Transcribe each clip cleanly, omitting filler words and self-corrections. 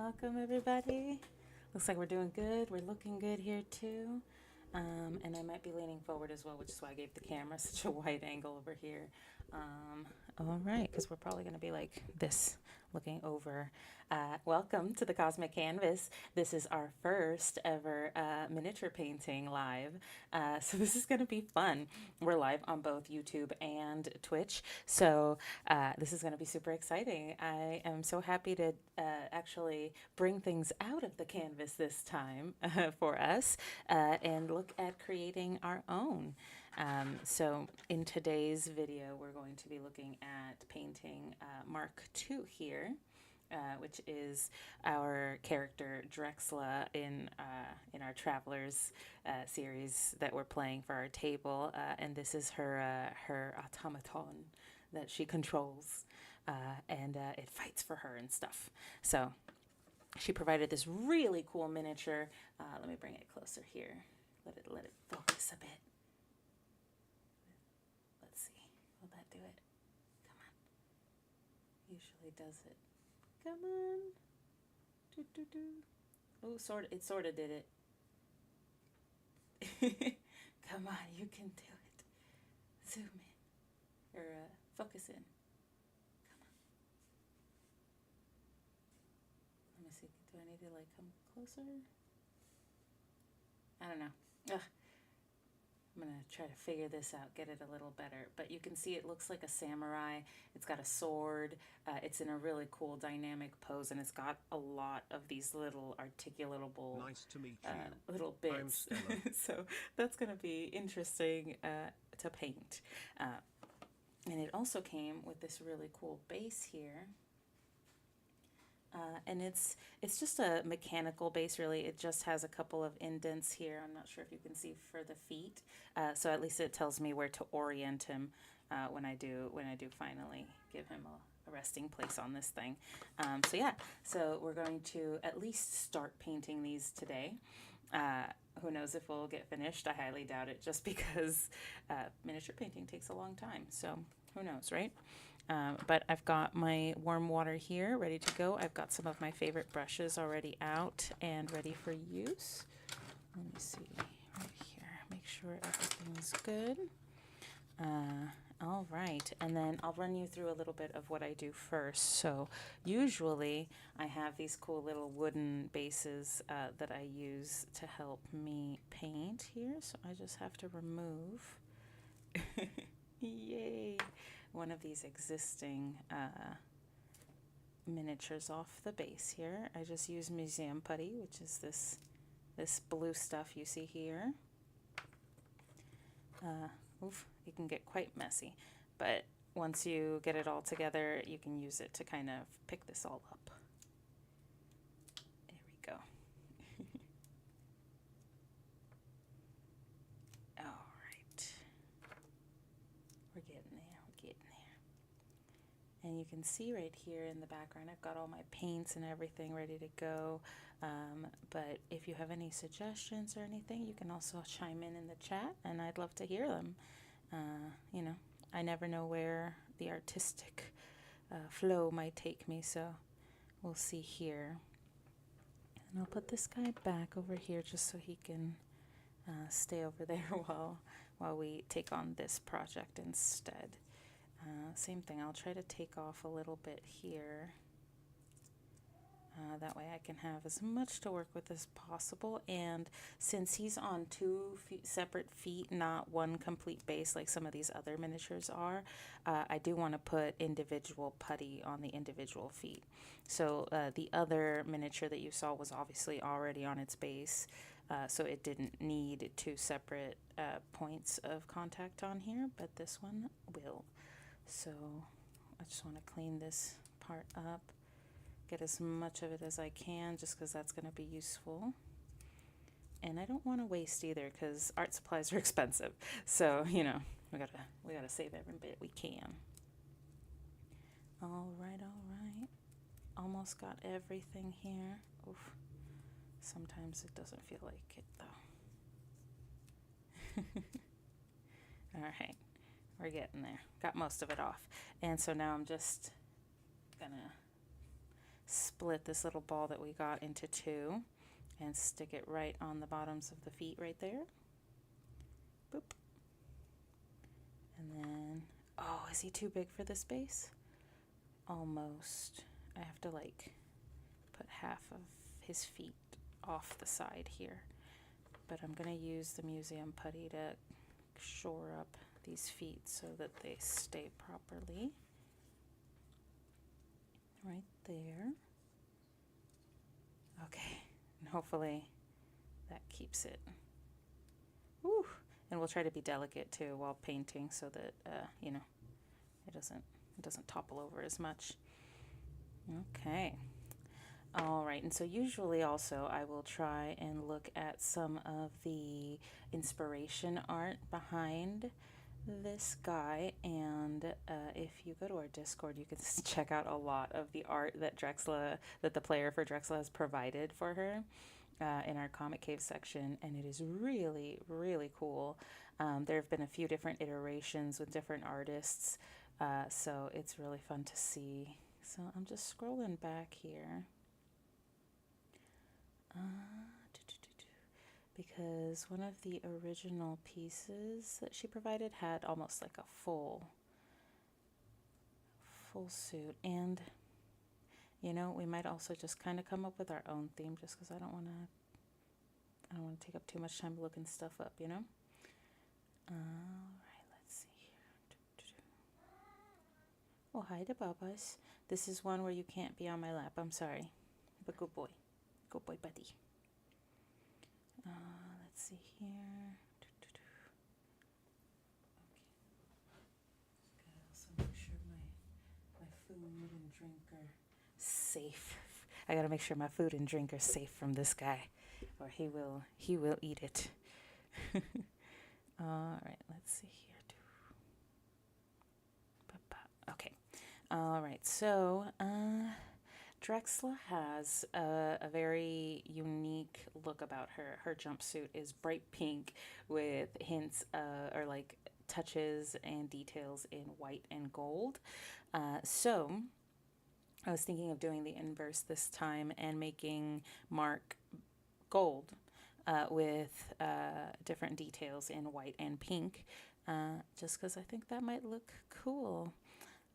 Welcome everybody. Looks like we're doing good. We're looking good here too. And I might be leaning forward as well, which is why I gave the camera such a wide angle over here. All right, because we're probably going to be like this, looking over. Welcome to the Cosmic Canvas. This is our first ever miniature painting live. So this is going to be fun. We're live on both YouTube and Twitch. So this is going to be super exciting. I am so happy to actually bring things out of the canvas this time for us and look at creating our own. So in today's video, we're going to be looking at painting Mark II here, which is our character Drexla in our Travelers series that we're playing for our table, and this is her automaton that she controls, and it fights for her and stuff. So she provided this really cool miniature. Let me bring it closer here. Let it focus a bit. Will that do it? Come on. Usually does it. Come on. Do, do, do. Oh, it sort of did it. Come on, you can do it. Zoom in. Or focus in. Come on. Let me see. Do I need to like come closer? I don't know. Ugh. I'm going to try to figure this out, get it a little better. But you can see it looks like a samurai. It's got a sword. It's in a really cool dynamic pose, and it's got a lot of these little articulatable nice to meet you. Little bits. So that's going to be interesting to paint. And it also came with this really cool base here. And it's just a mechanical base, really. It just has a couple of indents here. I'm not sure if you can see for the feet. So at least it tells me where to orient him when I do finally give him a resting place on this thing. So yeah, so we're going to at least start painting these today. Who knows if we'll get finished? I highly doubt it, just because miniature painting takes a long time. So who knows, right? But I've got my warm water here ready to go. I've got some of my favorite brushes already out and ready for use. Let me see right here. Make sure everything's good. All right, and then I'll run you through a little bit of what I do first. So usually I have these cool little wooden bases that I use to help me paint here. So I just have to remove, yay, one of these existing miniatures off the base here. I just use museum putty, which is this blue stuff you see here. It can get quite messy, but once you get it all together, you can use it to kind of pick this all up. There we go. All right. We're getting there. And you can see right here in the background, I've got all my paints and everything ready to go. But if you have any suggestions or anything, you can also chime in the chat, and I'd love to hear them. You know, I never know where the artistic flow might take me, so we'll see here. And I'll put this guy back over here just so he can stay over there while we take on this project instead. Same thing, I'll try to take off a little bit here. That way I can have as much to work with as possible. And since he's on two separate feet, not one complete base like some of these other miniatures are, I do want to put individual putty on the individual feet. So the other miniature that you saw was obviously already on its base, so it didn't need two separate points of contact on here, but this one will. So I just want to clean this part up, get as much of it as I can, just because that's going to be useful. And I don't want to waste either, because art supplies are expensive. So, you know, we gotta save every bit we can. All right. Almost got everything here. Oof. Sometimes it doesn't feel like it, though. All right. We're getting there. Got most of it off. And so now I'm just gonna split this little ball that we got into two and stick it right on the bottoms of the feet right there. Boop. And then, oh, is he too big for this base? Almost. I have to like put half of his feet off the side here. But I'm going to use the museum putty to shore up these feet so that they stay properly. Right there. Okay, and hopefully that keeps it. Woo! And we'll try to be delicate too while painting so that you know, it doesn't topple over as much. Okay. All right, and so usually also I will try and look at some of the inspiration art behind this guy, and if you go to our Discord, you can check out a lot of the art that the player for Drexla has provided for her in our Comic Cave section, and it is really, really cool. There have been a few different iterations with different artists, so it's really fun to see. So I'm just scrolling back here. Because one of the original pieces that she provided had almost like a full suit, and you know, we might also just kind of come up with our own theme, just because I don't want to take up too much time looking stuff up, you know. All right, let's see here. Oh, hi to Babas. This is one where you can't be on my lap. I'm sorry, but good boy, buddy. Let's see here. Okay. Gotta also make sure my food and drink are safe. I gotta make sure my food and drink are safe from this guy, or he will eat it. All right, let's see here. Okay. All right, so Drexla has a very unique look about her. Her jumpsuit is bright pink with hints or like touches and details in white and gold. So I was thinking of doing the inverse this time and making Mark gold with different details in white and pink, just because I think that might look cool.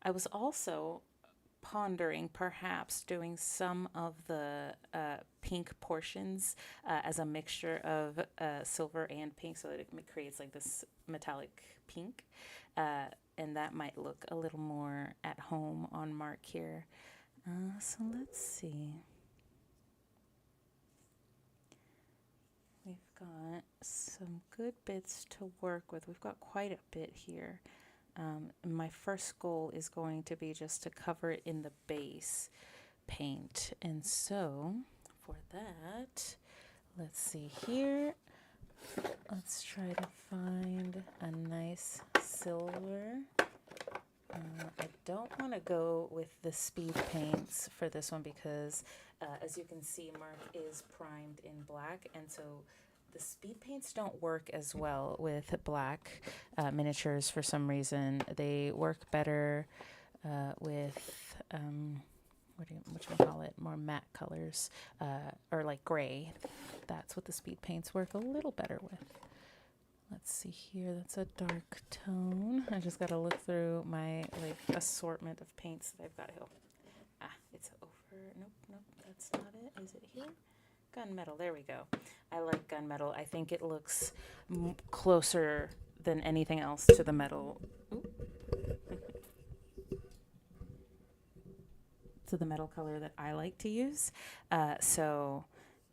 I was also pondering perhaps doing some of the pink portions as a mixture of silver and pink, so that it creates like this metallic pink, and that might look a little more at home on Mark here. So let's see. We've got some good bits to work with. We've got quite a bit here. My first goal is going to be just to cover it in the base paint. And so for that, let's see here. Let's try to find a nice silver. I don't want to go with the speed paints for this one because as you can see, Mark is primed in black, and so the speed paints don't work as well with black miniatures for some reason. They work better with more matte colors or like gray. That's what the speed paints work a little better with. Let's see here. That's a dark tone. I just got to look through my like assortment of paints that I've got here. It's over. Nope, that's not it. Is it here? Gunmetal. There we go. I like gunmetal. I think it looks closer than anything else to the metal. To the metal color that I like to use. So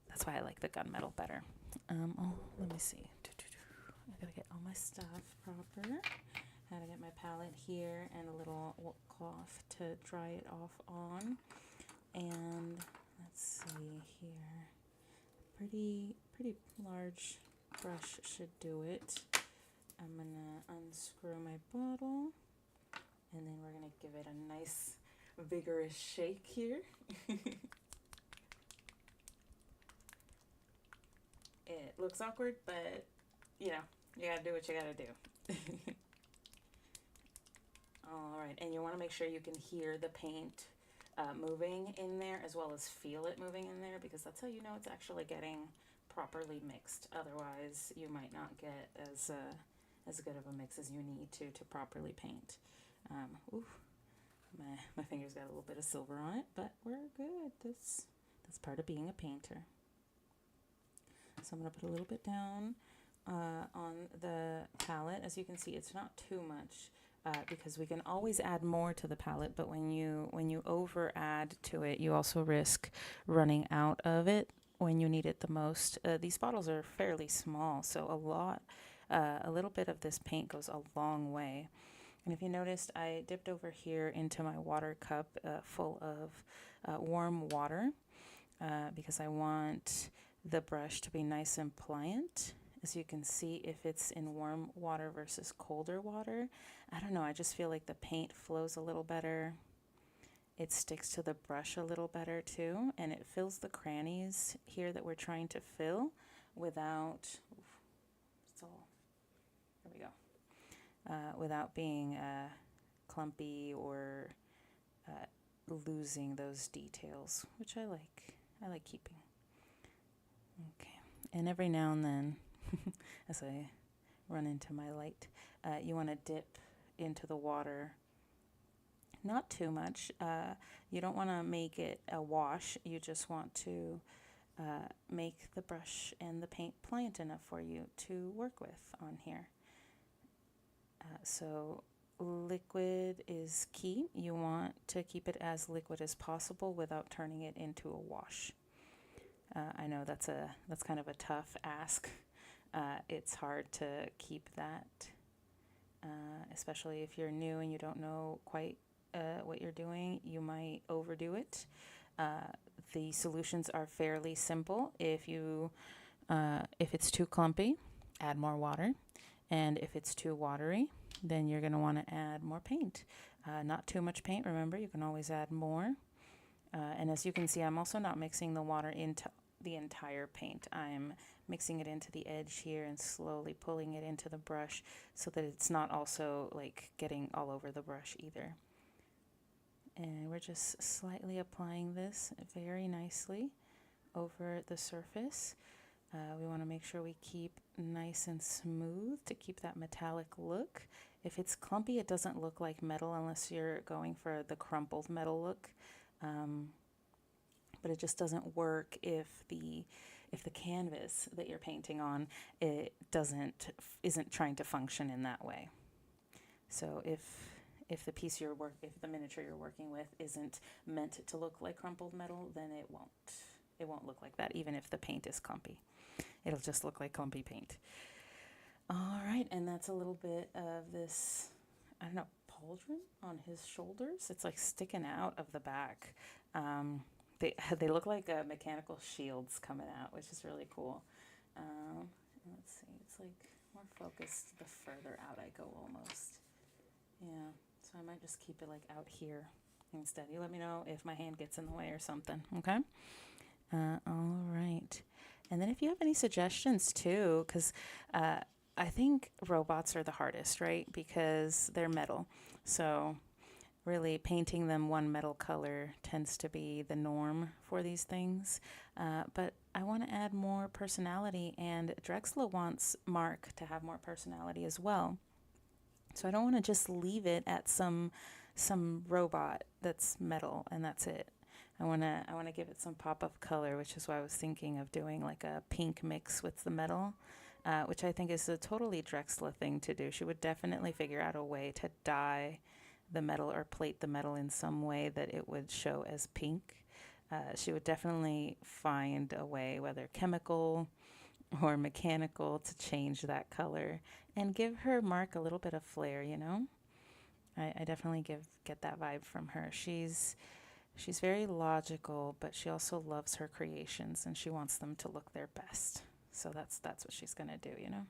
that's why I like the gunmetal better. Let me see. I gotta get all my stuff proper. I gotta get my palette here and a little cloth to dry it off on. And let's see here. Pretty large brush should do it. I'm gonna unscrew my bottle, and then we're gonna give it a nice vigorous shake here. It looks awkward, but you know, you gotta do what you gotta do. All right, and you want to make sure you can hear the paint moving in there, as well as feel it moving in there, because that's how you know it's actually getting properly mixed. Otherwise, you might not get as good of a mix as you need to properly paint. Ooh, my fingers got a little bit of silver on it, but we're good. That's part of being a painter. So I'm going to put a little bit down on the palette. As you can see, it's not too much because we can always add more to the palette, but when you over add to it, you also risk running out of it when you need it the most. These bottles are fairly small, so a little bit of this paint goes a long way. And if you noticed, I dipped over here into my water cup full of warm water because I want the brush to be nice and pliant. As you can see, if it's in warm water versus colder water, I don't know, I just feel like the paint flows a little better. It sticks to the brush a little better too, and it fills the crannies here that we're trying to fill without, there we go, without being clumpy or losing those details, which I like keeping. Okay, and every now and then, as I run into my light, you want to dip into the water. Not too much. You don't want to make it a wash. You just want to make the brush and the paint pliant enough for you to work with on here. So liquid is key. You want to keep it as liquid as possible without turning it into a wash. I know that's kind of a tough ask. It's hard to keep that, especially if you're new and you don't know quite what you're doing. You might overdo it. The solutions are fairly simple. If it's too clumpy, add more water, and if it's too watery, then you're going to want to add more paint. Not too much paint. Remember, you can always add more. And as you can see, I'm also not mixing the water into the entire paint. I'm mixing it into the edge here and slowly pulling it into the brush so that it's not also like getting all over the brush either. And we're just slightly applying this very nicely over the surface. We want to make sure we keep nice and smooth to keep that metallic look. If it's clumpy, it doesn't look like metal unless you're going for the crumpled metal look. But it just doesn't work if the canvas that you're painting on isn't trying to function in that way. So if the miniature you're working with isn't meant to look like crumpled metal, then it won't look like that, even if the paint is clumpy. It'll just look like clumpy paint. All right, and that's a little bit of this, I don't know, pauldron on his shoulders. It's like sticking out of the back. They look like mechanical shields coming out, which is really cool. Let's see, it's like more focused the further out I go almost. Yeah, so I might just keep it like out here instead. You let me know if my hand gets in the way or something, okay? All right. And then if you have any suggestions too, because I think robots are the hardest, right? Because they're metal. So really painting them one metal color tends to be the norm for these things. But I want to add more personality, and Drexla wants Mark to have more personality as well. So I don't want to just leave it at some robot that's metal and that's it. I want to give it some pop of color, which is why I was thinking of doing like a pink mix with the metal, which I think is a totally Drexla thing to do. She would definitely figure out a way to dye the metal or plate the metal in some way that it would show as pink. She would definitely find a way, whether chemical or mechanical, to change that color and give her Mark a little bit of flair, you know? I definitely get that vibe from her. She's very logical, but she also loves her creations and she wants them to look their best. So that's what she's going to do, you know?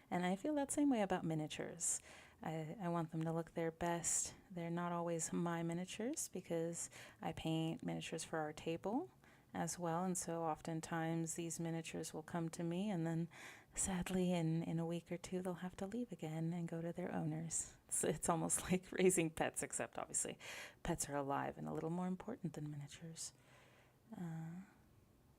And I feel that same way about miniatures. I want them to look their best. They're not always my miniatures because I paint miniatures for our table as well. And so oftentimes these miniatures will come to me, and then sadly in a week or two they'll have to leave again and go to their owners. It's almost like raising pets, except obviously pets are alive and a little more important than miniatures.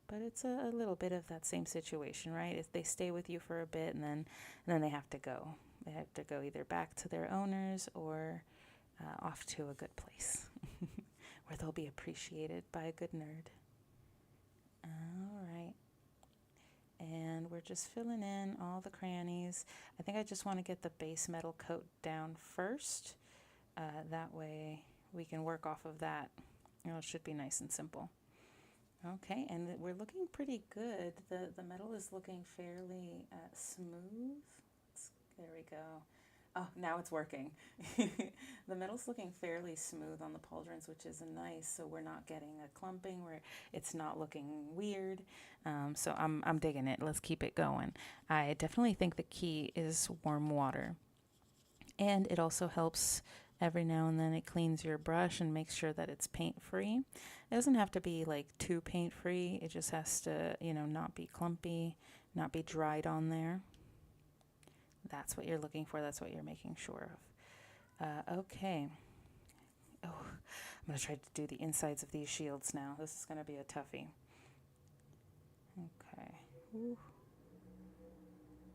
But it's a little bit of that same situation, right? If they stay with you for a bit and then they have to go. They have to go either back to their owners or off to a good place where they'll be appreciated by a good nerd. All right. And we're just filling in all the crannies. I think I just want to get the base metal coat down first. That way we can work off of that. It should be nice and simple. Okay, and we're looking pretty good. The metal is looking fairly smooth. There we go. Oh, now it's working. The metal's looking fairly smooth on the pauldrons, which is nice. So we're not getting a clumping where it's not looking weird. So I'm digging it. Let's keep it going. I definitely think the key is warm water. And it also helps every now and then. It cleans your brush and makes sure that it's paint free. It doesn't have to be like too paint free. It just has to, not be clumpy, not be dried on there. That's what you're looking for. That's what you're making sure of. Okay. Oh, I'm going to try to do the insides of these shields now. This is going to be a toughie. Okay. Ooh.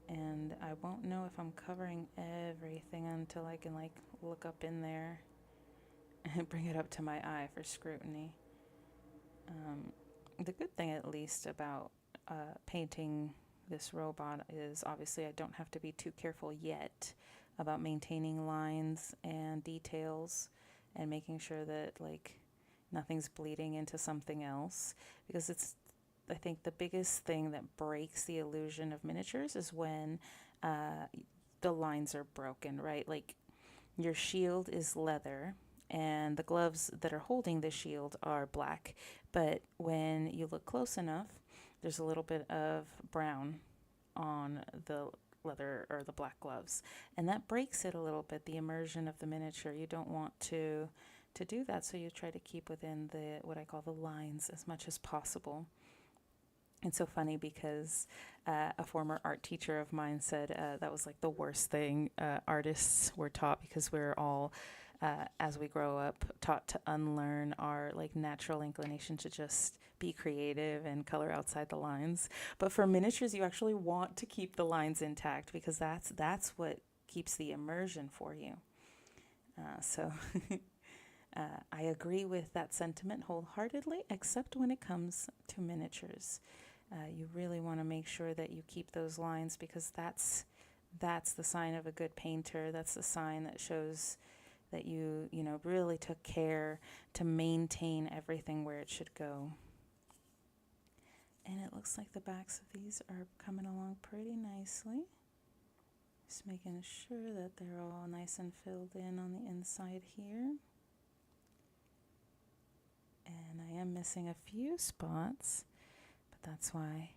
And I won't know if I'm covering everything until I can look up in there and bring it up to my eye for scrutiny. The good thing at least about painting this robot is obviously I don't have to be too careful yet about maintaining lines and details and making sure that nothing's bleeding into something else, because I think the biggest thing that breaks the illusion of miniatures is when the lines are broken, right? Like your shield is leather and the gloves that are holding the shield are black, but when you look close enough, there's a little bit of brown on the leather or the black gloves, and that breaks it a little bit, the immersion of the miniature. You don't want to do that, so you try to keep within what I call the lines as much as possible. It's so funny because a former art teacher of mine said that was the worst thing artists were taught, because we're all as we grow up taught to unlearn our natural inclination to just be creative and color outside the lines. But for miniatures, you actually want to keep the lines intact, because that's what keeps the immersion for you. So I agree with that sentiment wholeheartedly, except when it comes to miniatures. You really want to make sure that you keep those lines, because that's the sign of a good painter. That's the sign that shows that you really took care to maintain everything where it should go. And it looks like the backs of these are coming along pretty nicely. Just making sure that they're all nice and filled in on the inside here. And I am missing a few spots, but that's why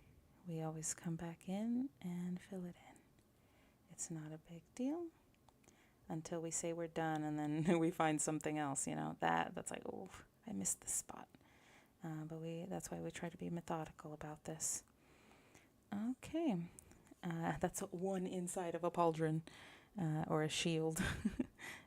we always come back in and fill it in. It's not a big deal until we say we're done, and then we find something else, that's like, oh, I missed this spot. But that's why we try to be methodical about this. Okay, that's one inside of a pauldron or a shield.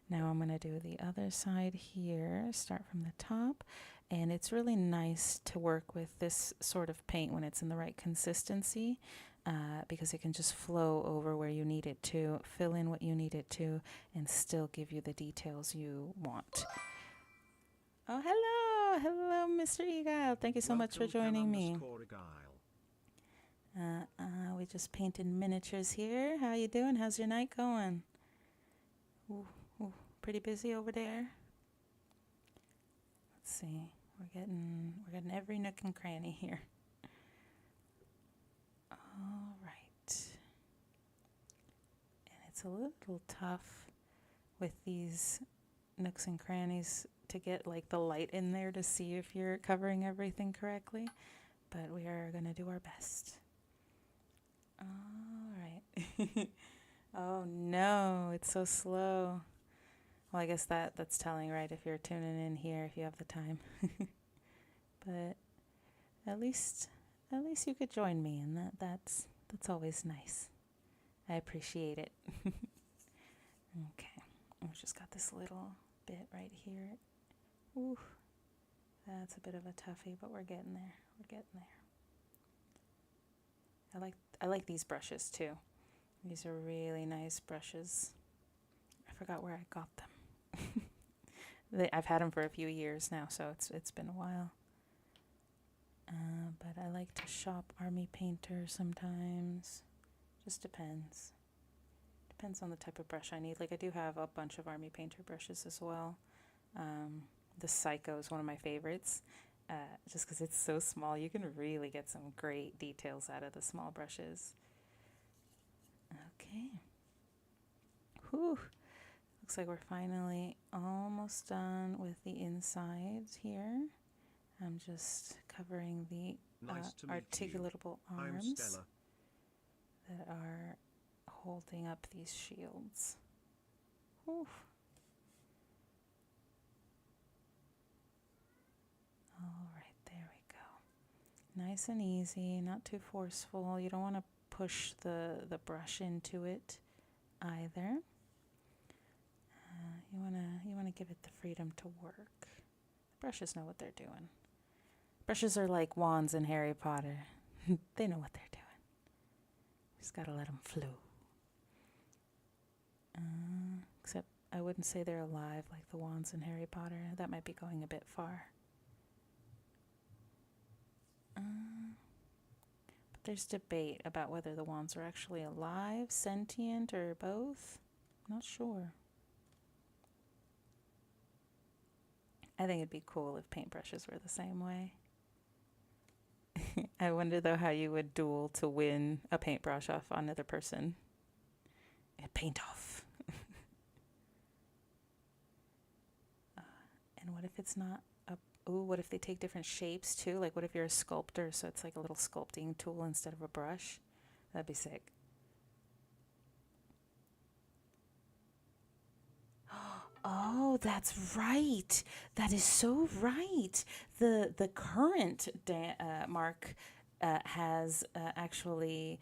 Now I'm going to do the other side here, start from the top. And it's really nice to work with this sort of paint when it's in the right consistency, because it can just flow over where you need it to, fill in what you need it to, and still give you the details you want. Oh, hello. Hello, Mr. Egile. Thank you so much for joining me. We just painted miniatures here. How you doing? How's your night going? Ooh, pretty busy over there. Let's see. We're getting every nook and cranny here. All right. And it's a little tough with these nooks and crannies to get the light in there to see if you're covering everything correctly, but we are going to do our best. All right. Oh no, it's so slow. Well, I guess that's telling, right, if you're tuning in here, if you have the time. But at least you could join me, and that's always nice. I appreciate it. Okay, I've just got this little bit right here. Ooh, that's a bit of a toughie, but we're getting there. We're getting there. I like these brushes too. These are really nice brushes. I forgot where I got them. I've had them for a few years now, so it's been a while. But I like to shop Army Painter sometimes. Just depends. Depends on the type of brush I need. Like I do have a bunch of Army Painter brushes as well. The Psycho is one of my favorites. Just because it's so small, you can really get some great details out of the small brushes. Okay. Whew. Looks like we're finally almost done with the insides here. I'm just covering the articulatable arms that are holding up these shields. Whew. All right, there we go. Nice and easy, not too forceful. You don't want to push the brush into it either. You wanna give it the freedom to work. The brushes know what they're doing. Brushes are like wands in Harry Potter. They know what they're doing. Just gotta let them flow. Except I wouldn't say they're alive like the wands in Harry Potter. That might be going a bit far. But there's debate about whether the wands are actually alive, sentient, or both. I'm not sure. I think it'd be cool if paintbrushes were the same way. I wonder, though, how you would duel to win a paintbrush off another person. And paint off. And what if it's not a... Ooh, what if they take different shapes, too? Like, what if you're a sculptor, so it's like a little sculpting tool instead of a brush? That'd be sick. Oh, that's right. That is so right. The current mark has actually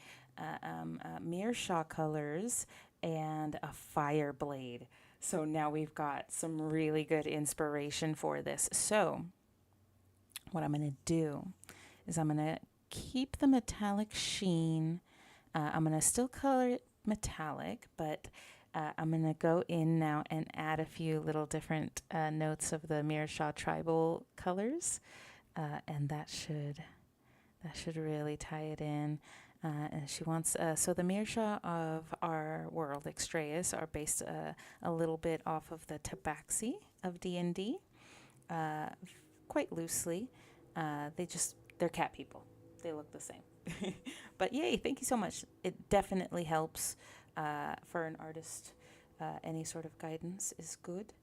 Meerschaum colors and a fire blade. So now we've got some really good inspiration for this. So what I'm going to do is I'm going to keep the metallic sheen. I'm going to still color it metallic, but I'm going to go in now and add a few little different notes of the Meerschaum tribal colors, and that should really tie it in. And she wants so the Meerschaum of our world, Extraeus, are based a little bit off of the Tabaxi of D&D, quite loosely. They're cat people. They look the same. But yay, thank you so much. It definitely helps. For an artist, any sort of guidance is good,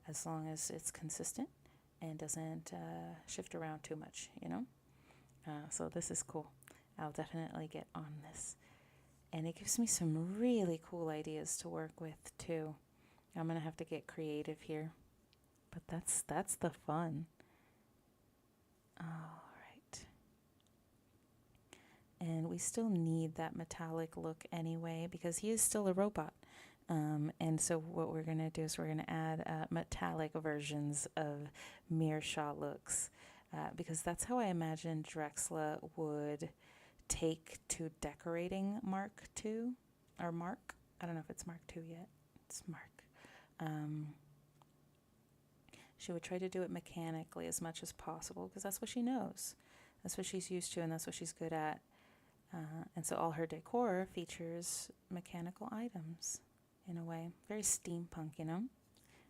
as long as it's consistent and doesn't shift around too much, you know? So this is cool. I'll definitely get on this. And it gives me some really cool ideas to work with, too. I'm going to have to get creative here. But that's the fun. All right. And we still need that metallic look anyway, because he is still a robot. And so what we're going to do is we're going to add metallic versions of Meerschaum looks, because that's how I imagine Drexla would take to decorating Mark II, or Mark. I don't know if it's Mark II yet. It's Mark. She would try to do it mechanically as much as possible, because that's what she knows. That's what she's used to, and that's what she's good at. And so all her decor features mechanical items, in a way. Very steampunk, you know?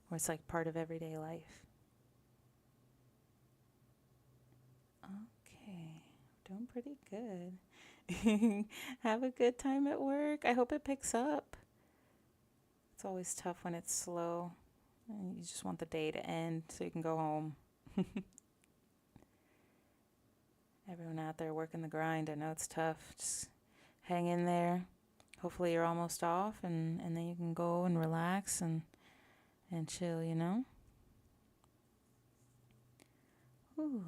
Where it's like part of everyday life. Okay, doing pretty good. Have a good time at work. I hope it picks up. It's always tough when it's slow. And you just want the day to end so you can go home. Everyone out there working the grind, I know it's tough. Just hang in there. Hopefully you're almost off, and then you can go and relax and chill, you know? Ooh,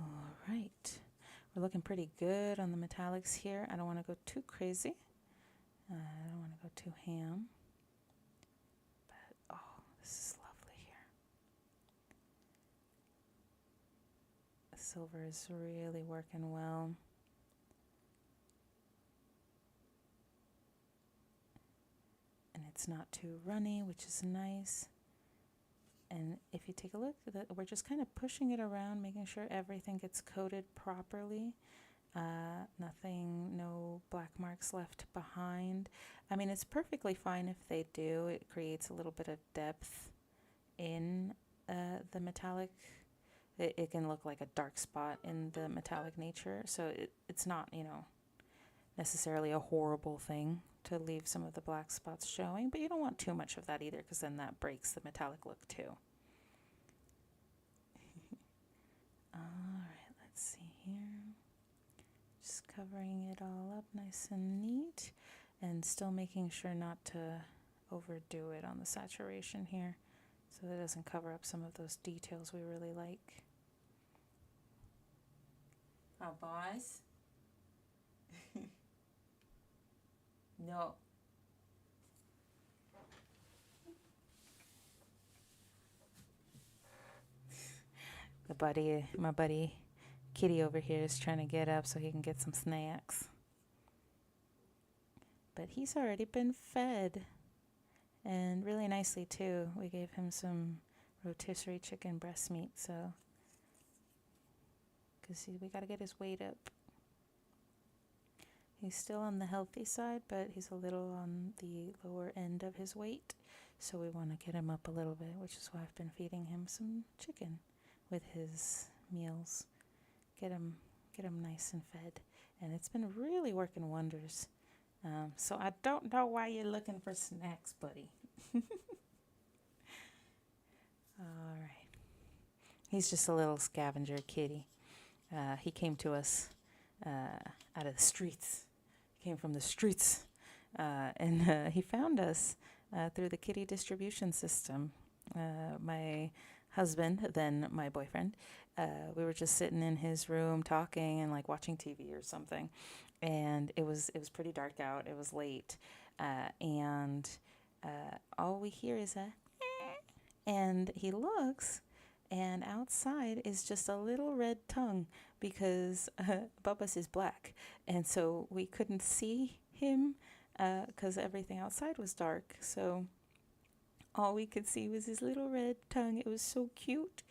right. We're looking pretty good on the metallics here. I don't want to go too crazy. I don't want to go too ham. But, oh, silver is really working well. And it's not too runny, which is nice. And if you take a look, we're just kind of pushing it around, making sure everything gets coated properly. Nothing, no black marks left behind. I mean, it's perfectly fine if they do. It creates a little bit of depth in the metallic. It can look like a dark spot in the metallic nature. So it's not, necessarily a horrible thing to leave some of the black spots showing, but you don't want too much of that either, because then that breaks the metallic look too. All right, let's see here. Just covering it all up nice and neat, and still making sure not to overdo it on the saturation here, so that it doesn't cover up some of those details we really like. Oh, boys. No. My buddy Kitty over here is trying to get up so he can get some snacks. But he's already been fed, and really nicely too. We gave him some rotisserie chicken breast meat, so because we got to get his weight up. He's still on the healthy side, but he's a little on the lower end of his weight, so we want to get him up a little bit, which is why I've been feeding him some chicken with his meals. Get him nice and fed, and it's been really working wonders. So I don't know why you're looking for snacks, buddy. All right. He's just a little scavenger kitty. He came to us out of the streets. He came from the streets, and he found us through the kitty distribution system. My husband, then my boyfriend, we were just sitting in his room talking and like watching TV or something, and it was pretty dark out. It was late, and all we hear is a and he looks, and outside is just a little red tongue, because Bubba's is black, and so we couldn't see him because everything outside was dark. So all we could see was his little red tongue. It was so cute.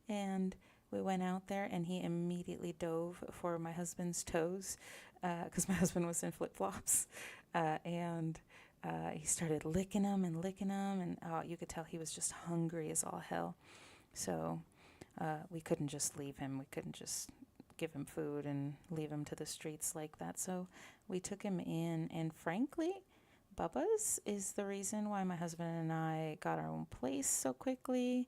And we went out there, and he immediately dove for my husband's toes, because my husband was in flip-flops. And he started licking them, and you could tell he was just hungry as all hell. So we couldn't just leave him. We couldn't just give him food and leave him to the streets like that. So we took him in, and frankly, Bubba's is the reason why my husband and I got our own place so quickly,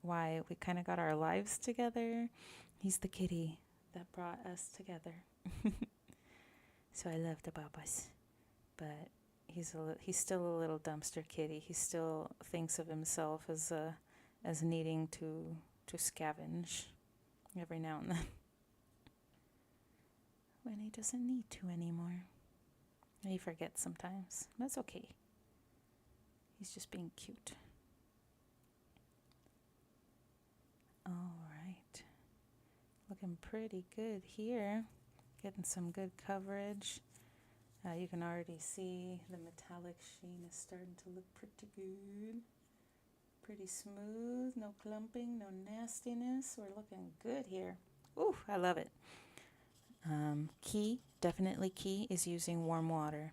why we kind of got our lives together. He's the kitty that brought us together. So I love the Bubba's, but he's still a little dumpster kitty. He still thinks of himself as needing to scavenge every now and then, when he doesn't need to anymore. He forgets sometimes. That's okay. He's just being cute. All right. Looking pretty good here. Getting some good coverage. You can already see the metallic sheen is starting to look pretty good. Pretty smooth. No clumping, no nastiness. We're looking good here. Ooh, I love it. Definitely key is using warm water,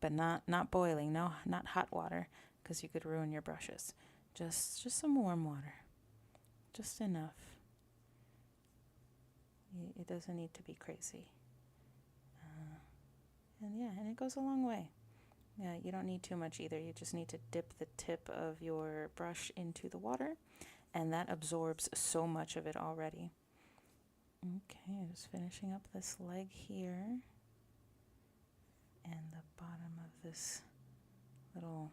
but not boiling, no, not hot water, because you could ruin your brushes. Just some warm water, just enough. It doesn't need to be crazy, and it goes a long way. Yeah, you don't need too much either. You just need to dip the tip of your brush into the water, and that absorbs so much of it already. Okay, just finishing up this leg here, and the bottom of this little,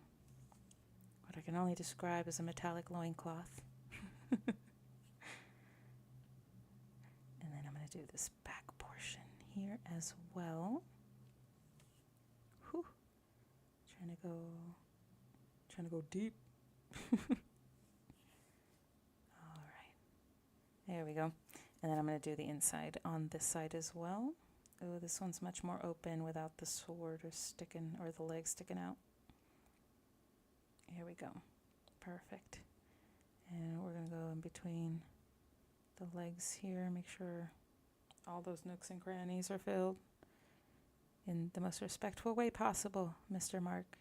what I can only describe as a metallic loincloth. And then I'm going to do this back portion here as well. Whew. Trying to go deep. All right. There we go. And then I'm going to do the inside on this side as well. Oh, this one's much more open without the sword or the leg sticking out. Here we go. Perfect. And we're going to go in between the legs here, make sure all those nooks and crannies are filled in the most respectful way possible, Mr. Mark.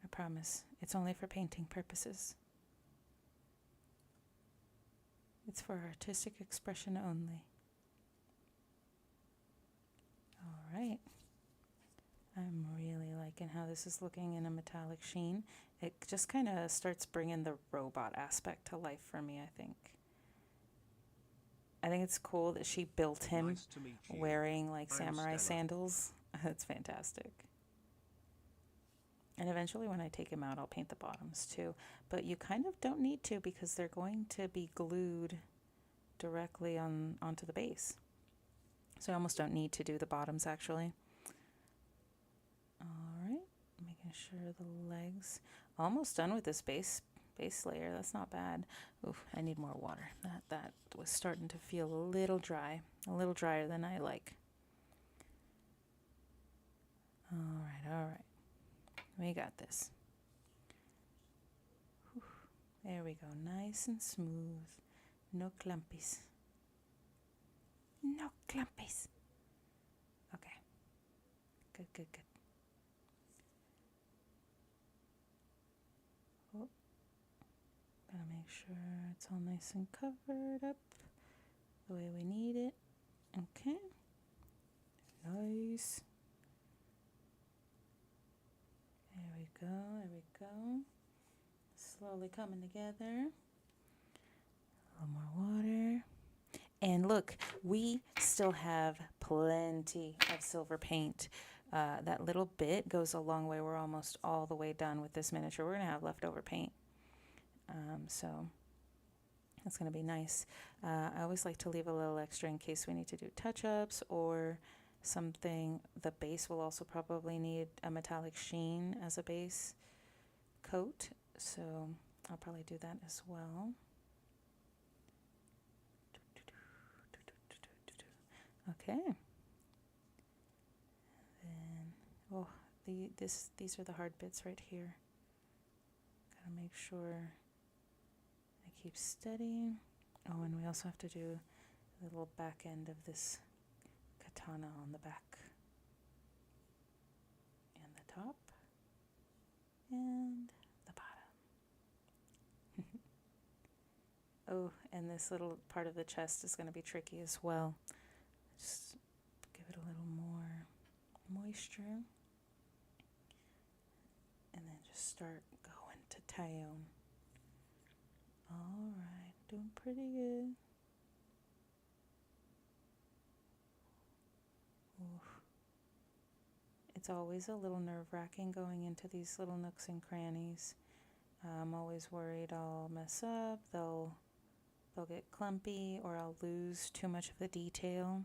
I promise, it's only for painting purposes. It's for artistic expression only. All right. I'm really liking how this is looking in a metallic sheen. It just kind of starts bringing the robot aspect to life for me, I think. I think it's cool that she built him wearing like samurai sandals. That's fantastic. And eventually when I take him out, I'll paint the bottoms too. But you kind of don't need to because they're going to be glued directly onto the base. So I almost don't need to do the bottoms actually. All right, making sure the legs. Almost done with this base layer. That's not bad. Oof, I need more water. That was starting to feel a little dry, a little drier than I like. All right. We got this. Whew. There we go. Nice and smooth. No clumpies. No clumpies. Okay. Good. Oh. Gotta make sure it's all nice and covered up the way we need it. Okay. Nice. There we go. Slowly coming together. A little more water. And look, we still have plenty of silver paint. That little bit goes a long way. We're almost all the way done with this miniature. We're going to have leftover paint. So that's going to be nice. I always like to leave a little extra in case we need to do touch-ups or something. The base will also probably need a metallic sheen as a base coat. So I'll probably do that as well. Okay. Then, these are the hard bits right here. Gotta make sure I keep steady. Oh, and we also have to do the little back end of this katana on the back and the top and the bottom. Oh, and this little part of the chest is going to be tricky as well. Just give it a little more moisture and then just start going to Tyone. All right, doing pretty good. Oof. It's always a little nerve-wracking going into these little nooks and crannies. I'm always worried I'll mess up, they'll get clumpy, or I'll lose too much of the detail.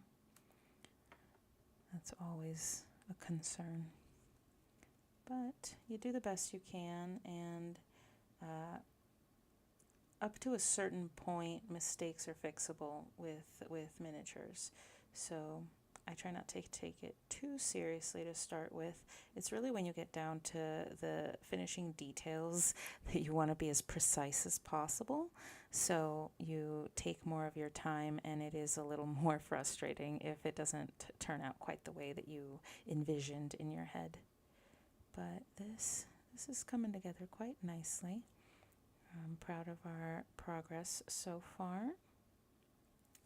That's always a concern. But you do the best you can, and up to a certain point, mistakes are fixable with miniatures. So I try not to take it too seriously to start with. It's really when you get down to the finishing details that you want to be as precise as possible. So you take more of your time, and it is a little more frustrating if it doesn't turn out quite the way that you envisioned in your head. But this is coming together quite nicely. I'm proud of our progress so far.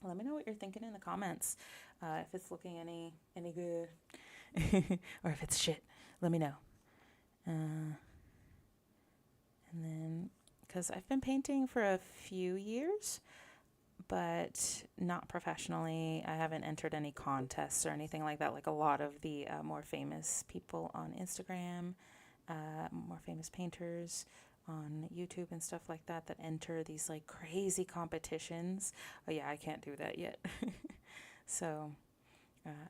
Let me know what you're thinking in the comments. If it's looking any good or if it's shit, let me know. And then, because I've been painting for a few years, but not professionally. I haven't entered any contests or anything like that, like a lot of the more famous people on Instagram, more famous painters on YouTube and stuff like that enter these like crazy competitions. Oh yeah, I can't do that yet. So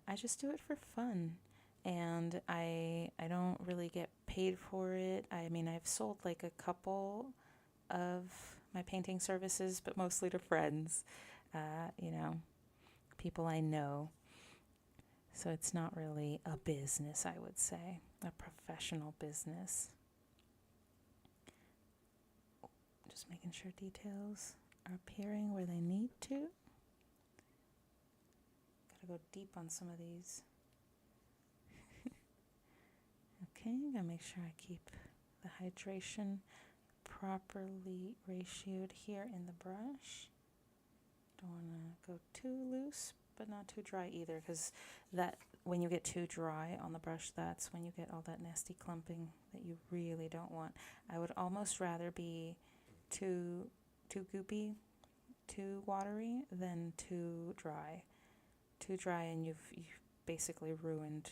I just do it for fun, and I don't really get paid for it. I mean, I've sold like a couple of my painting services, but mostly to friends, you know, people I know. So it's not really a business, I would say, a professional business. Just making sure details are appearing where they need to. Gotta go deep on some of these. Okay, gotta make sure I keep the hydration properly ratioed here in the brush. Don't want to go too loose, but not too dry either, because that when you get too dry on the brush, that's when you get all that nasty clumping that you really don't want. I would almost rather be too goopy, too watery than too dry. Too dry and you've basically ruined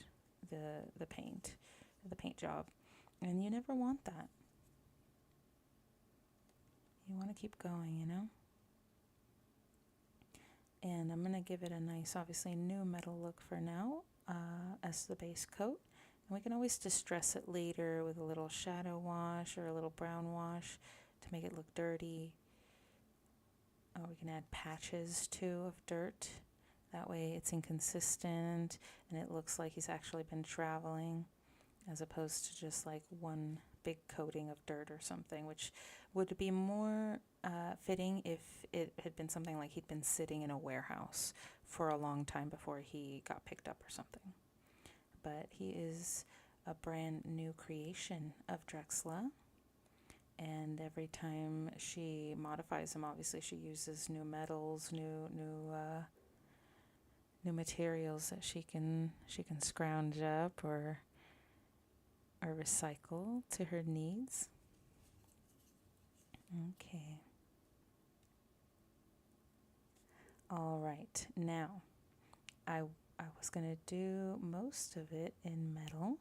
the paint job, and you never want that. You want to keep going, you know. And I'm gonna give it a nice, obviously new metal look for now, as the base coat. And we can always distress it later with a little shadow wash or a little brown wash to make it look dirty. We can add patches too of dirt. That way it's inconsistent and it looks like he's actually been traveling, as opposed to just like one big coating of dirt or something, which would be more fitting if it had been something like he'd been sitting in a warehouse for a long time before he got picked up or something. But he is a brand new creation of Drexla, and every time she modifies him, obviously she uses new metals, new materials that she can scrounge up or recycle to her needs. Okay. All right. Now, I was going to do most of it in metal,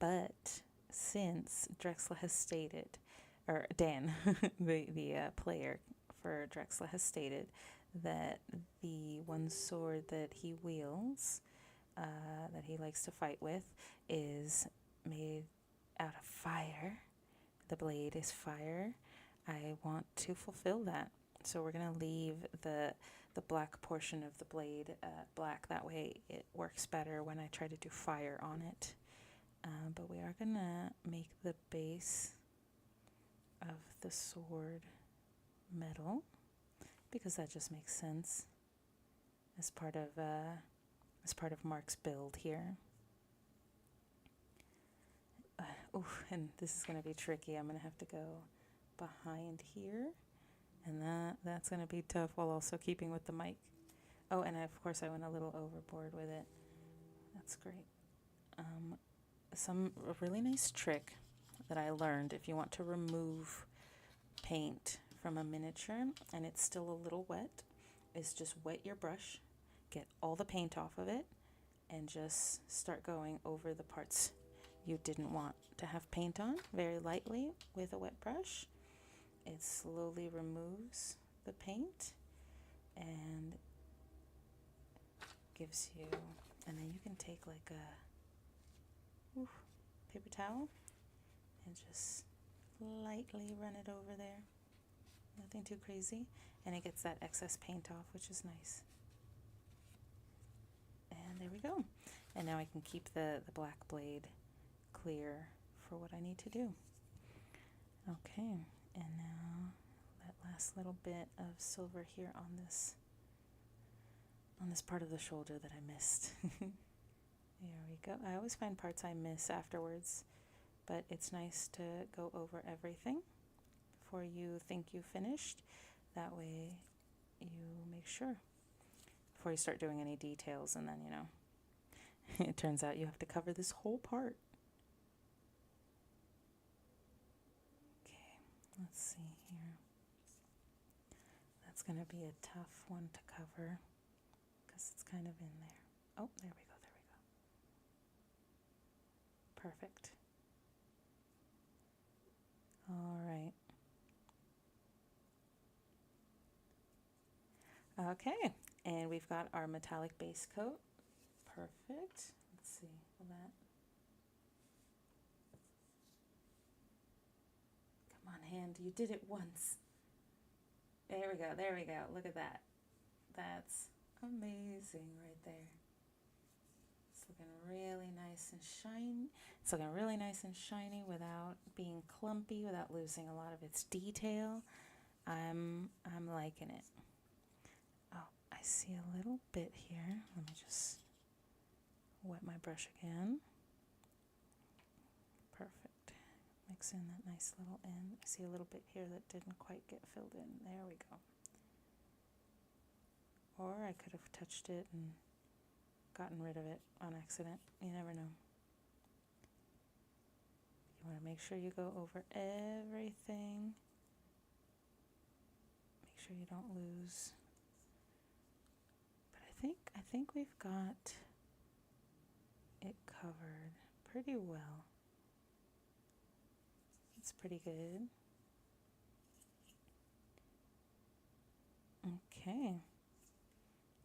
but since Drexla has stated, or Dan, the player for Drexla has stated that the one sword that he wields, that he likes to fight with, is made out of fire. The blade is fire. I want to fulfill that. So we're going to leave the black portion of the blade black. That way it works better when I try to do fire on it. But we are going to make the base of the sword metal, because that just makes sense as part of Mark's build here. And this is going to be tricky. I'm going to have to go behind here, and that's going to be tough while also keeping with the mic. Oh, and of course I went a little overboard with it. That's great. A really nice trick that I learned, if you want to remove paint from a miniature and it's still a little wet, is just wet your brush, get all the paint off of it, and just start going over the parts you didn't want to have paint on very lightly with a wet brush. It slowly removes the paint and gives you, and then you can take like a paper towel and just lightly run it over there. Nothing too crazy, and it gets that excess paint off, which is nice. And there we go. And now I can keep the black blade clear for what I need to do. Okay, and now that last little bit of silver here on this part of the shoulder that I missed. There we go. I always find parts I miss afterwards, but it's nice to go over everything before you think you finished. That way you make sure before you start doing any details, and then, you know, it turns out you have to cover this whole part. Okay, let's see here. That's going to be a tough one to cover because it's kind of in there. Oh, there we go. Perfect. All right. Okay, and we've got our metallic base coat. Perfect. Let's see. Will that? Come on, hand. You did it once. There we go, there we go. Look at that. That's amazing right there. It's looking really nice and shiny. It's looking really nice and shiny without being clumpy, without losing a lot of its detail. I'm liking it. Oh, I see a little bit here. Let me just wet my brush again. Perfect. Mix in that nice little end. I see a little bit here that didn't quite get filled in. There we go. Or I could have touched it and gotten rid of it on accident. You never know. You want to make sure you go over everything. Make sure you don't lose. But I think we've got it covered pretty well. It's pretty good. Okay.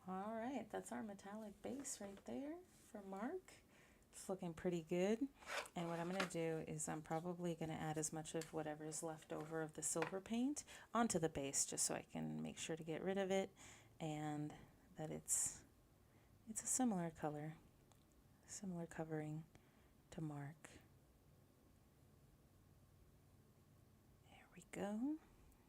All right, that's our metallic base right there for Mark. It's looking pretty good. And what I'm going to do is I'm probably going to add as much of whatever is left over of the silver paint onto the base, just so I can make sure to get rid of it and that it's a similar color, similar covering to Mark. There we go.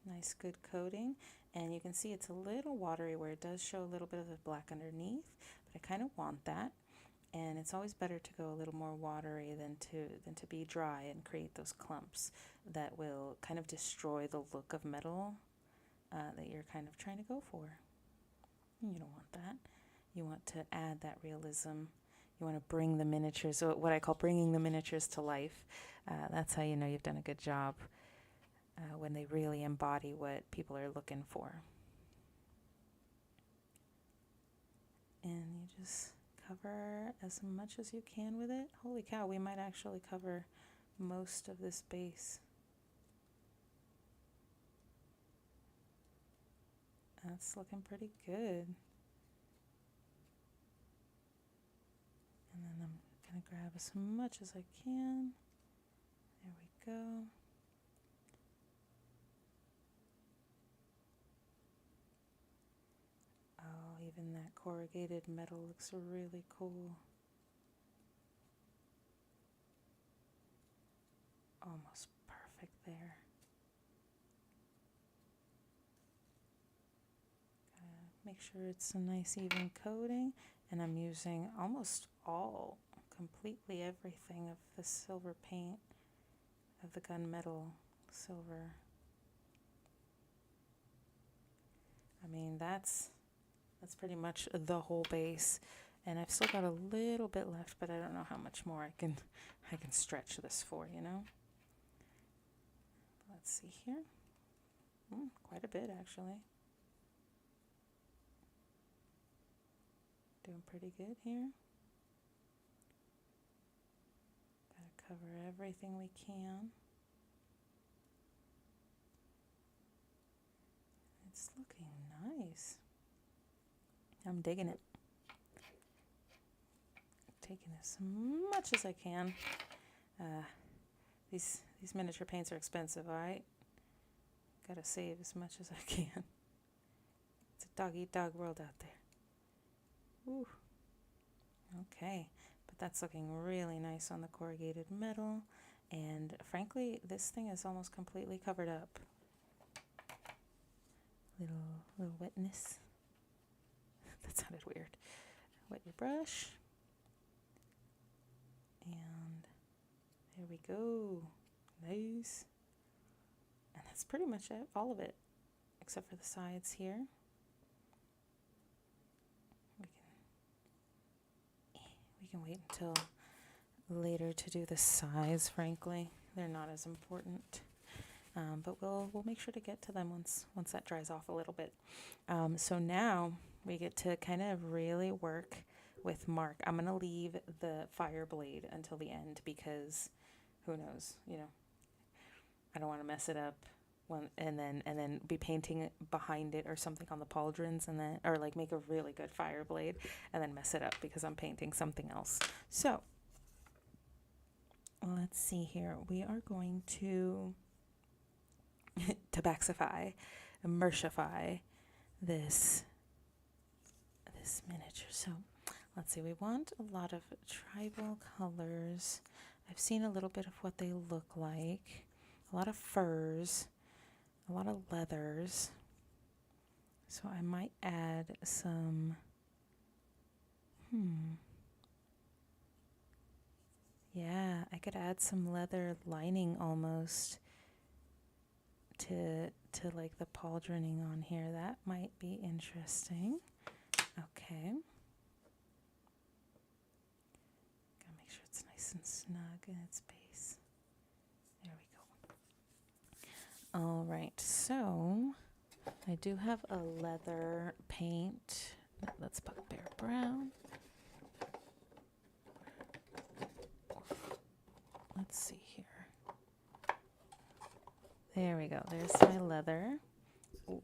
Nice good coating. And you can see it's a little watery where it does show a little bit of the black underneath, but I kind of want that. And it's always better to go a little more watery than to be dry and create those clumps that will kind of destroy the look of metal that you're kind of trying to go for. You don't want that. You want to add that realism. You want to bring the miniatures, so what I call bringing the miniatures to life. That's how you know you've done a good job, when they really embody what people are looking for. And you just cover as much as you can with it. Holy cow, we might actually cover most of this base. That's looking pretty good. And then I'm going to grab as much as I can. There we go. Oh, even that corrugated metal looks really cool. Almost perfect there. Make sure it's a nice even coating, and I'm using almost completely everything of the silver paint, of the gunmetal silver. I mean, that's pretty much the whole base, and I've still got a little bit left, but I don't know how much more I can stretch this for, you know. Let's see here. Quite a bit actually. Doing pretty good here. Gotta cover everything we can. It's looking nice. I'm digging it. Taking as much as I can. These miniature paints are expensive, alright? Gotta save as much as I can. It's a dog-eat-dog world out there. Ooh. Okay, but that's looking really nice on the corrugated metal, and frankly, this thing is almost completely covered up. Little wetness. That sounded weird. Wet your brush, and there we go. Nice. And that's pretty much it, all of it, except for the sides here. We can wait until later to do the sides, frankly. They're not as important. But we'll make sure to get to them once that dries off a little bit. So now we get to kind of really work with Mark. I'm going to leave the fire blade until the end because who knows, you know, I don't want to mess it up and then be painting behind it or something on the pauldrons, and then, or like make a really good fire blade and then mess it up because I'm painting something else. So let's see here. We are going to tabaxify immersify this miniature. So let's see, we want a lot of tribal colors. I've seen a little bit of what they look like. A lot of furs, a lot of leathers. So I might add some, yeah, I could add some leather lining almost to like the pauldroning on here. That might be interesting. Okay. Gotta make sure it's nice and snug in its base. There we go. All right, so I do have a leather paint. Let's put Bear Brown. Let's see here. There we go. There's my leather. Ooh,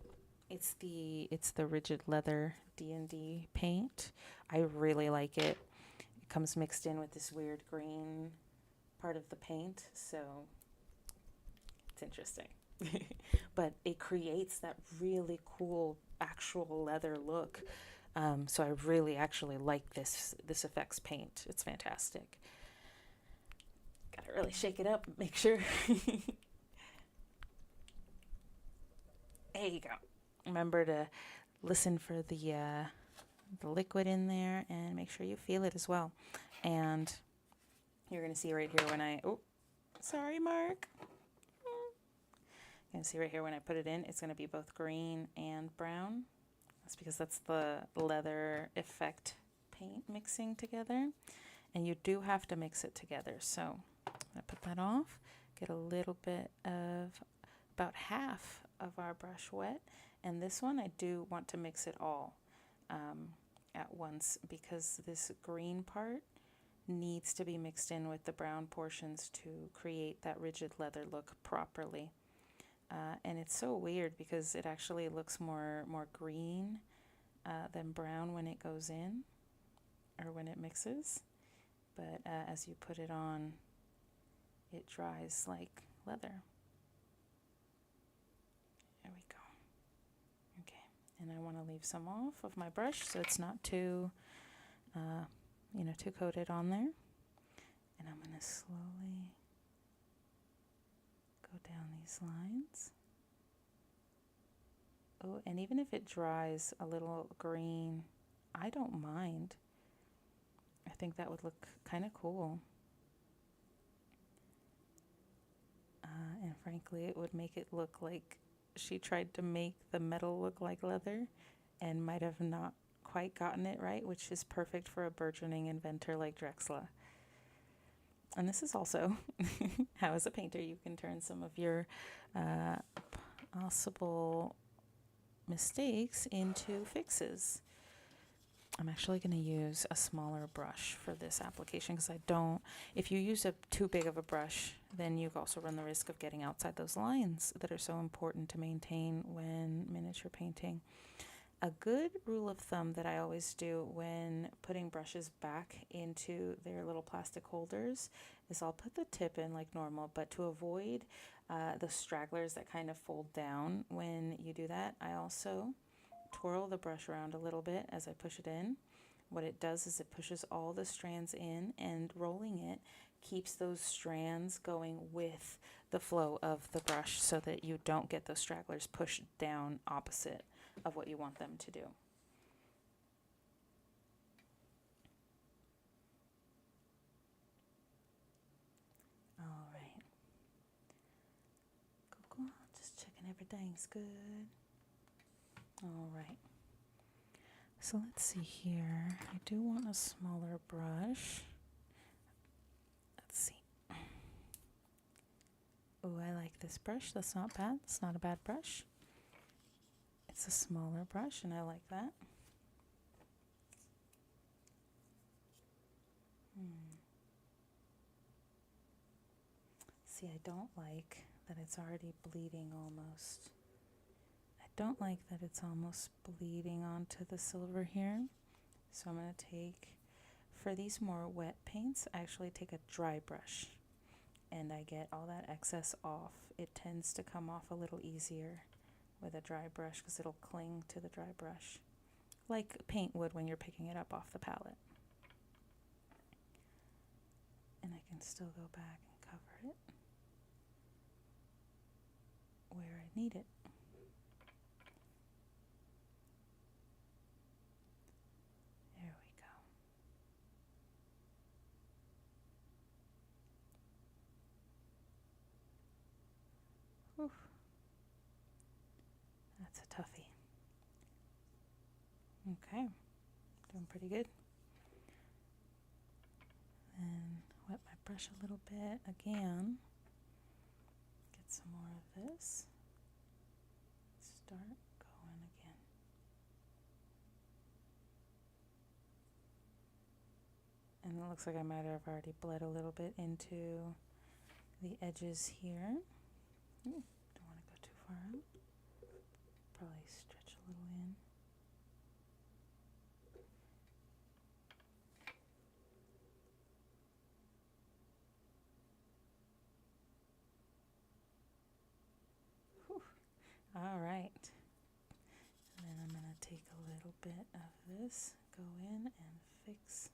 it's the rigid leather DnD paint. I really like it. It comes mixed in with this weird green part of the paint, so it's interesting. But it creates that really cool actual leather look. So I really actually like this effects paint. It's fantastic. Gotta really shake it up, make sure. There you go. Remember to listen for the liquid in there and make sure you feel it as well. And you're going to see right here when I, oh, sorry, Mark. You're going to see right here when I put it in, it's going to be both green and brown. That's because that's the leather effect paint mixing together. And you do have to mix it together. So I'm going to put that off, get a little bit of, about half of our brush wet. And this one I do want to mix it all at once, because this green part needs to be mixed in with the brown portions to create that rigid leather look properly. And it's so weird because it actually looks more green than brown when it goes in or when it mixes. But as you put it on, it dries like leather. There we go. Okay, and I want to leave some off of my brush so it's not too, too coated on there. And I'm going to slowly go down these lines. Oh, and even if it dries a little green, I don't mind. I think that would look kind of cool. And frankly, it would make it look like she tried to make the metal look like leather and might have not quite gotten it right, which is perfect for a burgeoning inventor like Drexla. And this is also how, as a painter, you can turn some of your possible mistakes into fixes. I'm actually going to use a smaller brush for this application because if you use too big of a brush, then you also run the risk of getting outside those lines that are so important to maintain when miniature painting. A good rule of thumb that I always do when putting brushes back into their little plastic holders is I'll put the tip in like normal, but to avoid the stragglers that kind of fold down when you do that, I also twirl the brush around a little bit as I push it in. What it does is it pushes all the strands in, and rolling it keeps those strands going with the flow of the brush so that you don't get those stragglers pushed down opposite of what you want them to do. All right. Cool. Just checking everything's good. All right. So let's see here. I do want a smaller brush. Let's see. Oh, I like this brush. That's not bad. It's not a bad brush. It's a smaller brush, and I like that. See, I don't like that it's already bleeding almost. I don't like that it's almost bleeding onto the silver here. So I'm going to take, for these more wet paints, I actually take a dry brush and I get all that excess off. It tends to come off a little easier with a dry brush because it'll cling to the dry brush, like paint would when you're picking it up off the palette. And I can still go back and cover it where I need it. There we go. Oof. That's a toughie. Okay, doing pretty good. And wet my brush a little bit again. Get some more of this. Start going again. And it looks like I might have already bled a little bit into the edges here. Don't want to go too far out. Probably stretch a little in. Whew. All right. And then I'm going to take a little bit of this, go in and fix.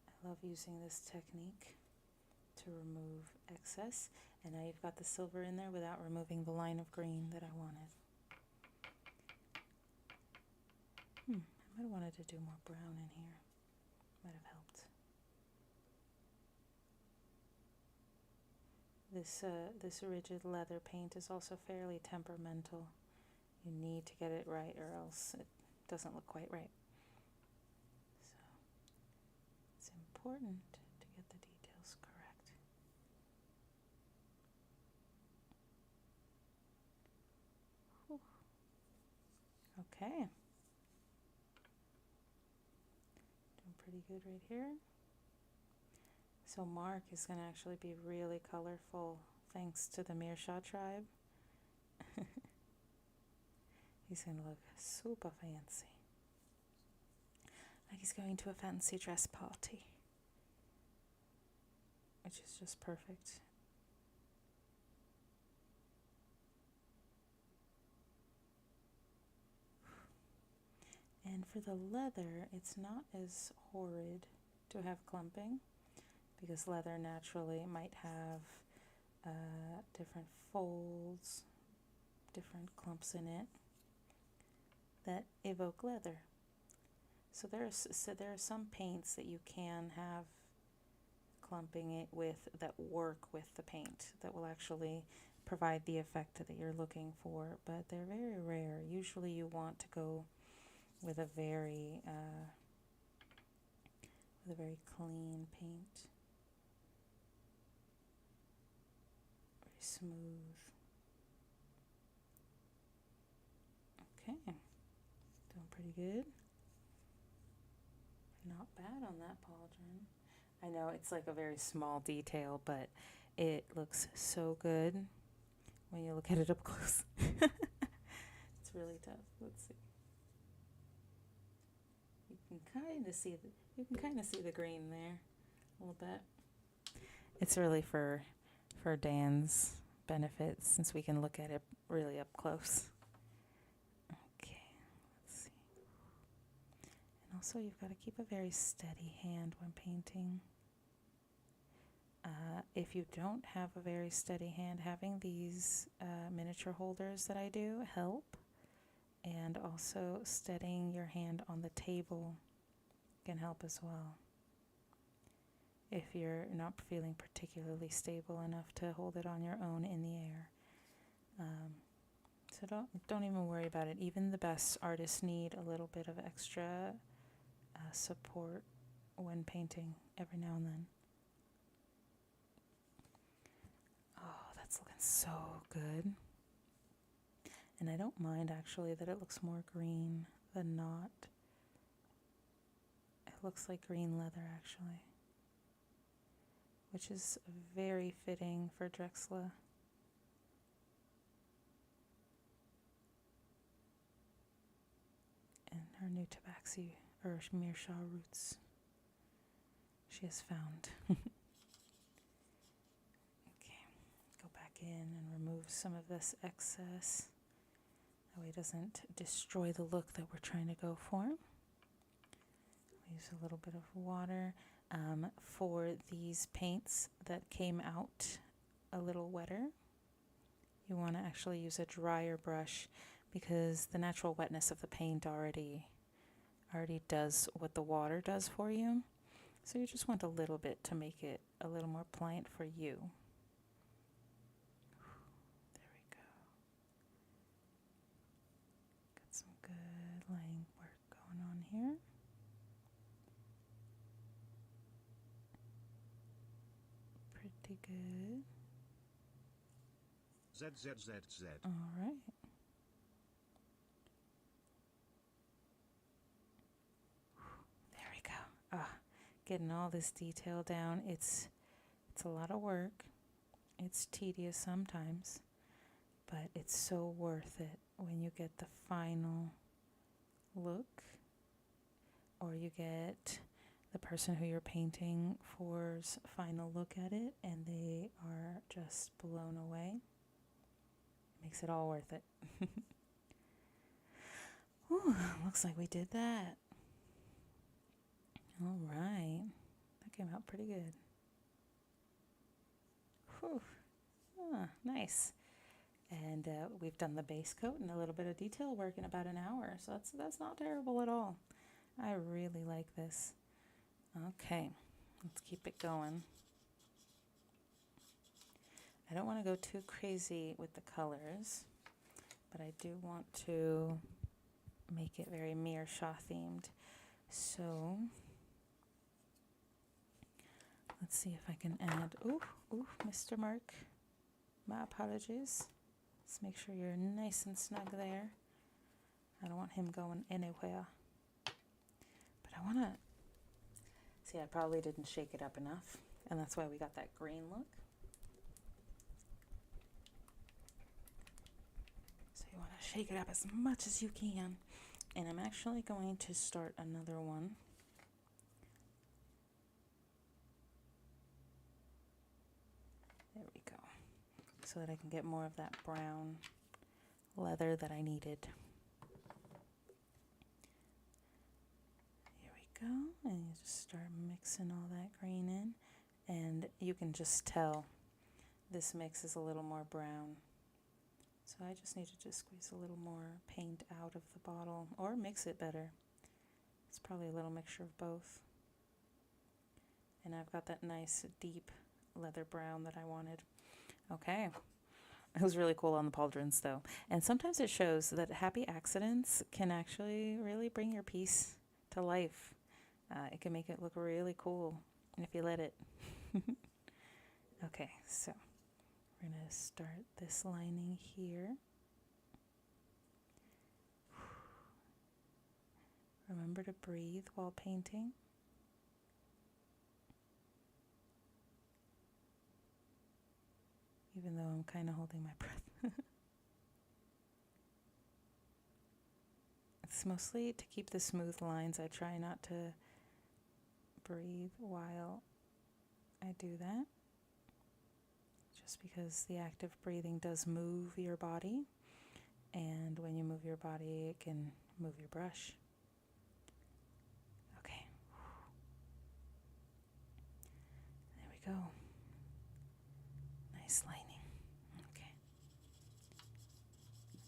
I love using this technique to remove excess. And now you've got the silver in there without removing the line of green that I wanted. I might have wanted to do more brown in here. Might have helped. This rigid leather paint is also fairly temperamental. You need to get it right or else it doesn't look quite right. So it's important to get the details correct. Whew. Okay. Doing pretty good right here. So Mark is going to actually be really colorful thanks to the Meerschaw tribe. He's going to look super fancy. Like he's going to a fancy dress party. Which is just perfect. And for the leather, it's not as horrid to have clumping, because leather naturally might have different folds, different clumps in it that evoke leather. So there are some paints that you can have clumping it with that work with the paint that will actually provide the effect that you're looking for, but they're very rare. Usually you want to go with a very clean paint, very smooth. Okay, doing pretty good. Not bad on that pauldron. I know it's like a very small detail, but it looks so good when you look at it up close. It's really tough. Let's see. You can kind of see the green there a little bit. It's really for Dan's benefit since we can look at it really up close. Okay, let's see. And also you've got to keep a very steady hand when painting. If you don't have a very steady hand, having these miniature holders that I do help. And also steadying your hand on the table can help as well. If you're not feeling particularly stable enough to hold it on your own in the air. So don't even worry about it. Even the best artists need a little bit of extra support when painting every now and then. Oh, that's looking so good. And I don't mind actually that it looks more green than not. It looks like green leather actually, which is very fitting for Drexla. And her new tabaxi or Meerschaw roots. she has found. Okay, go back in and remove some of this excess. That way it doesn't destroy the look that we're trying to go for. Use a little bit of water. For these paints that came out a little wetter, you want to actually use a drier brush because the natural wetness of the paint already does what the water does for you. So you just want a little bit to make it a little more pliant for you. There we go. Got some good line work going on here. Pretty good. Z. All right. There we go. Getting all this detail down. It's a lot of work. It's tedious sometimes, but it's so worth it when you get the final look, or you get the person who you're painting for's final look at it and they are just blown away. It makes it all worth it. Whew, looks like we did that. All right. That came out pretty good. Whew. Nice. And we've done the base coat and a little bit of detail work in about an hour. So that's not terrible at all. I really like this. Okay, let's keep it going. I don't want to go too crazy with the colors, but I do want to make it very Meerschaw themed. So let's see if I can add, ooh, Mr. Mark, my apologies. Let's make sure you're nice and snug there. I don't want him going anywhere. But I want to, see, I probably didn't shake it up enough, and that's why we got that green look. So you want to shake it up as much as you can. And I'm actually going to start another one. There we go. So that I can get more of that brown leather that I needed. Here we go. And you just start mixing all that green in. And you can just tell this mix is a little more brown. So I just need to just squeeze a little more paint out of the bottle or mix it better. It's probably a little mixture of both. And I've got that nice deep leather brown that I wanted. Okay. It was really cool on the pauldrons though. And sometimes it shows that happy accidents can actually really bring your piece to life. It can make it look really cool if you let it. Okay, so we're going to start this lining here. Remember to breathe while painting. Even though I'm kind of holding my breath. It's mostly to keep the smooth lines. I try not to breathe while I do that. Just because the active breathing does move your body. And when you move your body, it can move your brush. Okay. There we go. Nice lining. Okay.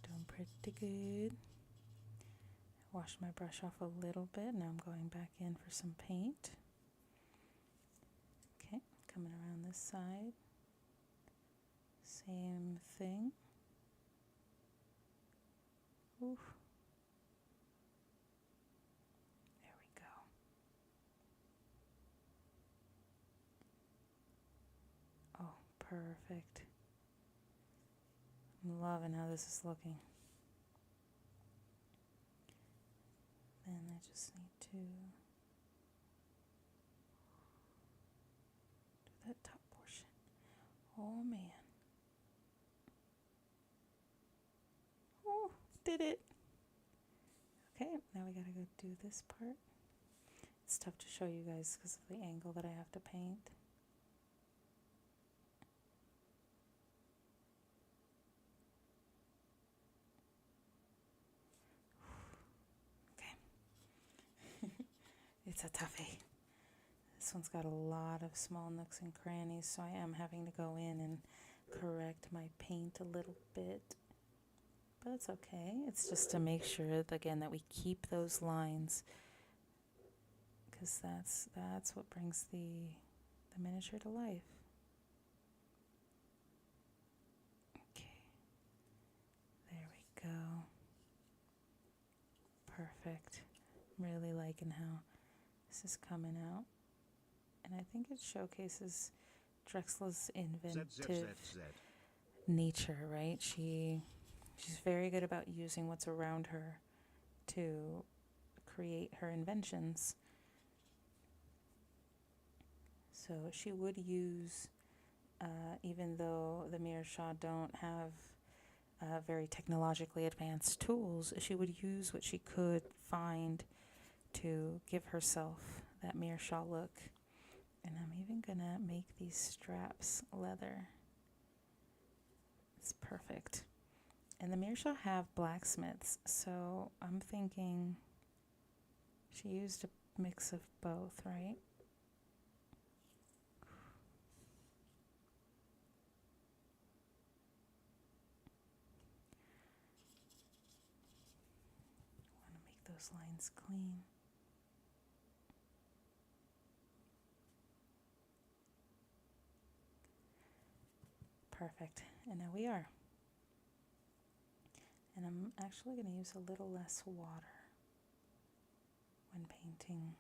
Doing pretty good. Washed my brush off a little bit. Now I'm going back in for some paint. Okay, coming around this side. Same thing. Oof. There we go. Oh, perfect. I'm loving how this is looking. Then I just need to do that top portion. Oh man. Oh, did it. Okay, now we gotta go do this part. It's tough to show you guys because of the angle that I have to paint. It's a toughie. This one's got a lot of small nooks and crannies, so I am having to go in and correct my paint a little bit. But it's okay. It's just to make sure, again, that we keep those lines, because that's what brings the miniature to life. Okay. There we go. Perfect. I'm really liking how this is coming out. And I think it showcases Drexla's inventive nature, right? She's very good about using what's around her to create her inventions. So she would use, even though the Mirashaw don't have very technologically advanced tools, she would use what she could find to give herself that Mirashaw look. And I'm even gonna make these straps leather. It's perfect. And the Mirashaw have blacksmiths, so I'm thinking she used a mix of both, right? I want to make those lines clean. Perfect. And now we are. And I'm actually going to use a little less water when painting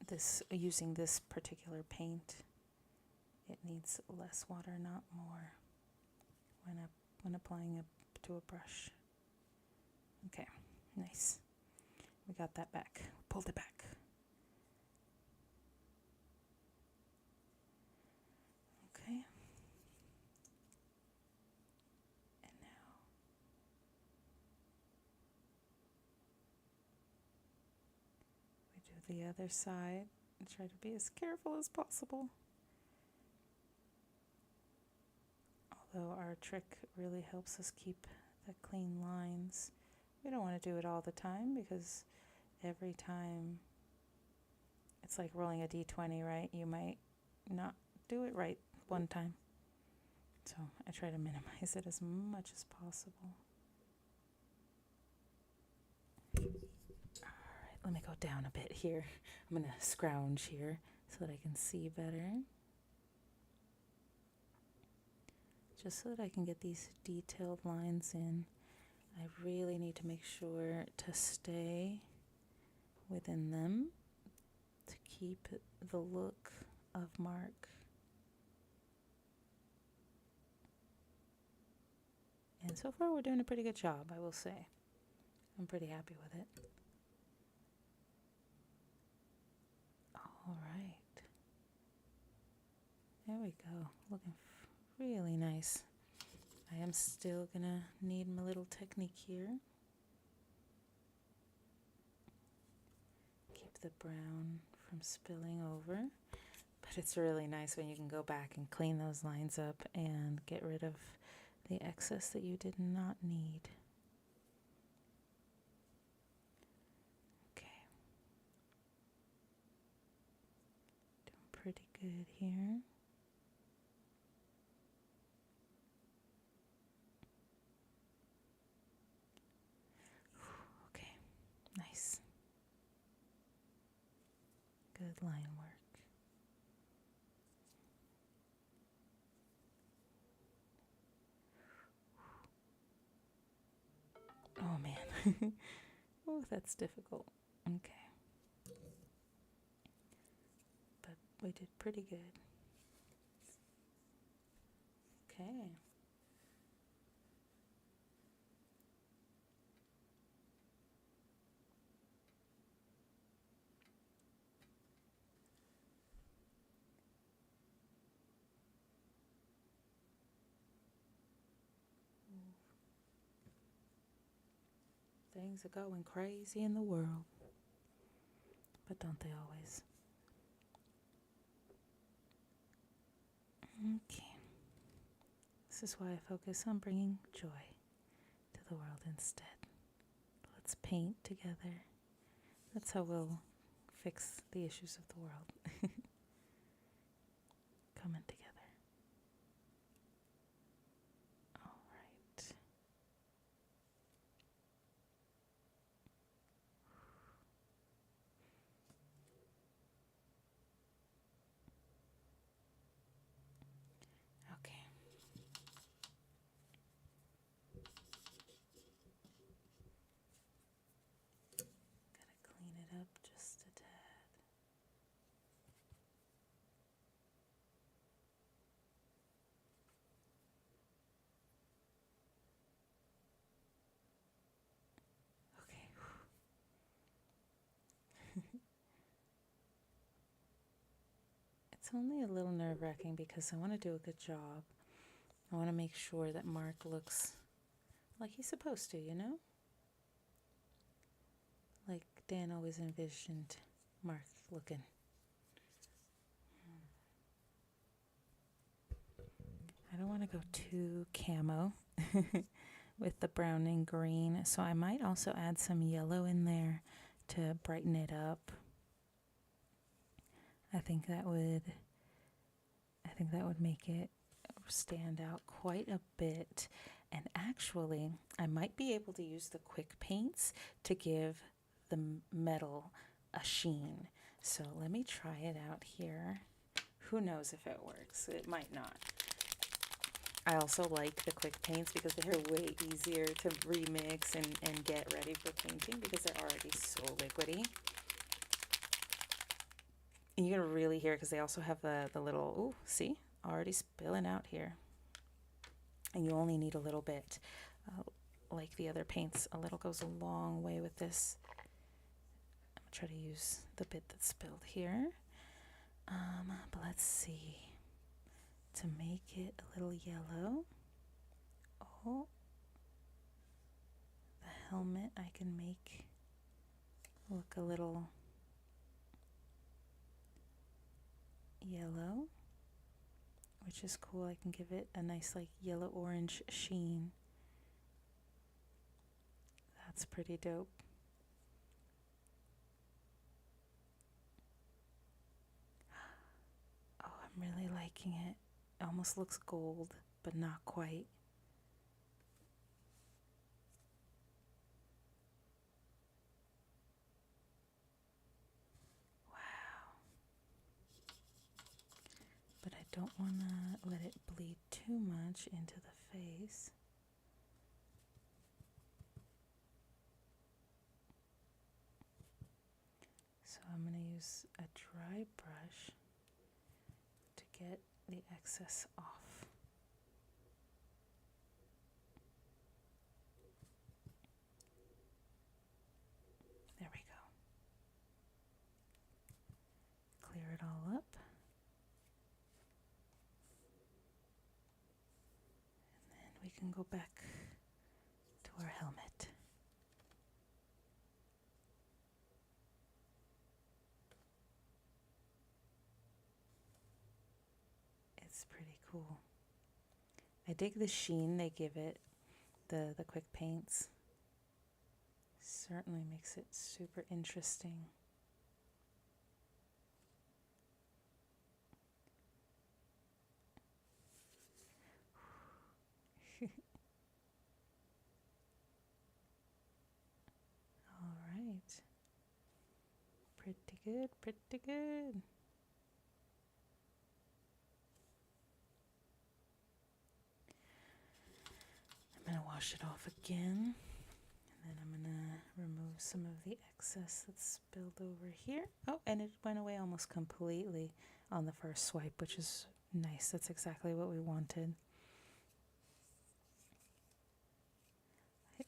this, using this particular paint. It needs less water, not more, when applying it to a brush. Okay, nice. We got that back. Pulled it back. Okay. And now we do the other side and try to be as careful as possible. Although our trick really helps us keep the clean lines. We don't want to do it all the time, because every time it's like rolling a d20, right? You might not do it right one time. So I try to minimize it as much as possible. Alright, let me go down a bit here. I'm going to scrounge here so that I can see better. Just so that I can get these detailed lines in. I really need to make sure to stay within them to keep the look of Mark. And so far we're doing a pretty good job, I will say. I'm pretty happy with it. All right. There we go. Looking really nice. I am still gonna need my little technique here. Keep the brown from spilling over. But it's really nice when you can go back and clean those lines up and get rid of the excess that you did not need. Okay. Doing pretty good here. Okay, nice. Good line work. Oh man. Oh, that's difficult. Okay. But we did pretty good. Okay. Things are going crazy in the world. but don't they always? Okay. This is why I focus on bringing joy to the world instead. Let's paint together. That's how we'll fix the issues of the world. Coming together. All right. Okay. Gotta clean it up just a tad. Okay. It's only a little nerve-wracking because I want to do a good job. I want to make sure that Mark looks like he's supposed to, you know? Like Dan always envisioned Mark looking. I don't want to go too camo with the brown and green, so I might also add some yellow in there to brighten it up. I think that would make it stand out quite a bit. And actually, I might be able to use the quick paints to give the metal a sheen. So let me try it out here. Who knows if it works? It might not. I also like the quick paints because they're way easier to remix and get ready for painting because they're already so liquidy. And you're going to really hear it because they also have the little, ooh, see? Already spilling out here. And you only need a little bit. Like the other paints, a little goes a long way with this. I'm going to try to use the bit that's spilled here. But let's see. To make it a little yellow. Oh. The helmet I can make look a little yellow, which is cool. I can give it a nice like yellow-orange sheen. That's pretty dope. Oh, I'm really liking it. It almost looks gold, but not quite. Wow. But I don't want to let it bleed too much into the face. So I'm going to use a dry brush to get the excess off. There we go. Clear it all up. And then we can go back to our helmet. It's pretty cool. I dig the sheen they give it, the quick paints. Certainly makes it super interesting. All right. Pretty good, pretty good. I'm going to wash it off again. And then I'm going to remove some of the excess that's spilled over here. Oh, and it went away almost completely on the first swipe, which is nice. That's exactly what we wanted. It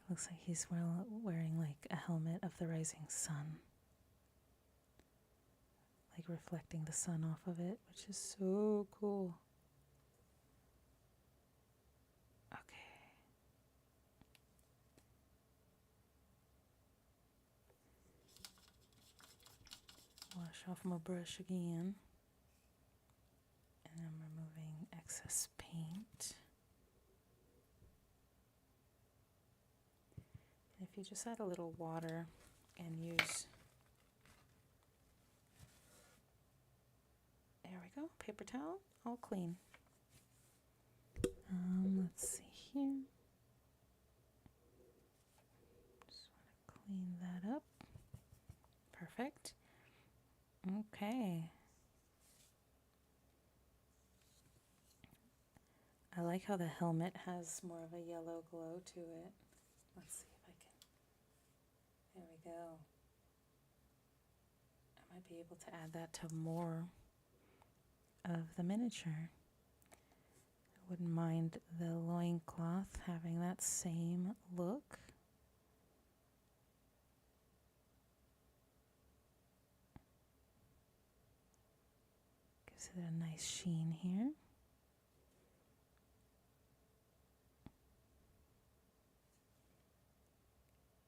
looks like he's wearing like a helmet of the rising sun. Like reflecting the sun off of it, which is so cool. off my brush again. And I'm removing excess paint. And if you just add a little water and use, there we go, paper towel, all clean. Let's see here. Just want to clean that up. Perfect. Okay. I like how the helmet has more of a yellow glow to it. Let's see if I can. There we go. I might be able to add that to more of the miniature. I wouldn't mind the loincloth having that same look. Gives it a nice sheen here.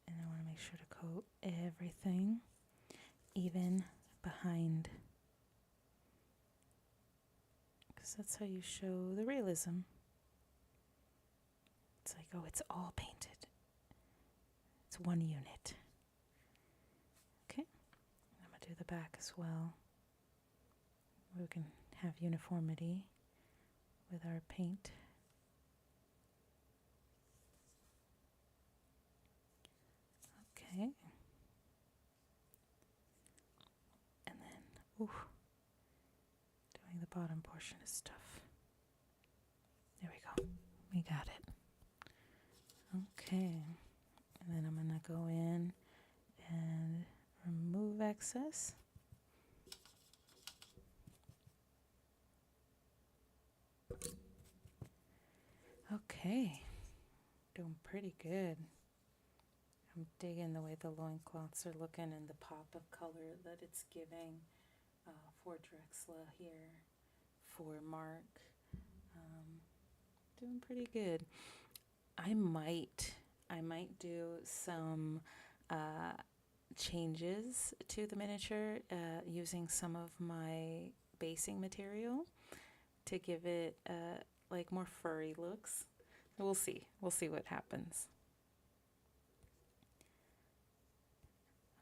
And I want to make sure to coat everything even behind, because that's how you show the realism. It's like, oh, it's all painted. It's one unit. Okay, I'm going to do the back as well. We can have uniformity with our paint. Okay. And then, ooh, doing the bottom portion is tough. There we go. We got it. Okay. And then I'm going to go in and remove excess. Okay. Doing pretty good. I'm digging the way the loincloths are looking and the pop of color that it's giving for Drexla here, for Mark. Doing pretty good. I might do some changes to the miniature using some of my basing material to give it like more furry looks. We'll see what happens.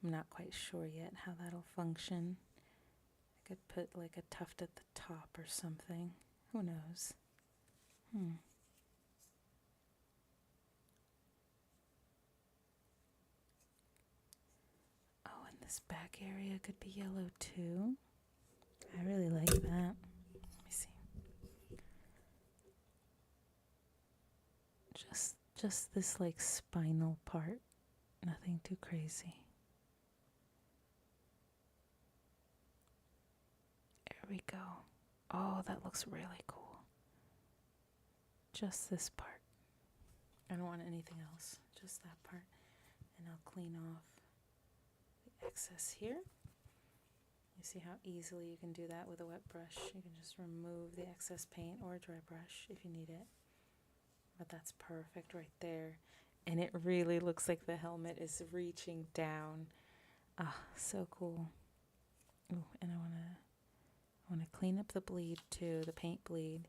I'm not quite sure yet how that'll function. I could put like a tuft at the top or something. Who knows? Oh, and this back area could be yellow too. I really like that. Let me see. Just this like spinal part. Nothing too crazy. There we go. Oh, that looks really cool. Just this part. I don't want anything else, just that part. And I'll clean off the excess here. You see how easily you can do that with a wet brush. You can just remove the excess paint or a dry brush if you need it. But that's perfect right there. And it really looks like the helmet is reaching down. Ah, so cool. Ooh, and I want to clean up the bleed too, the paint bleed.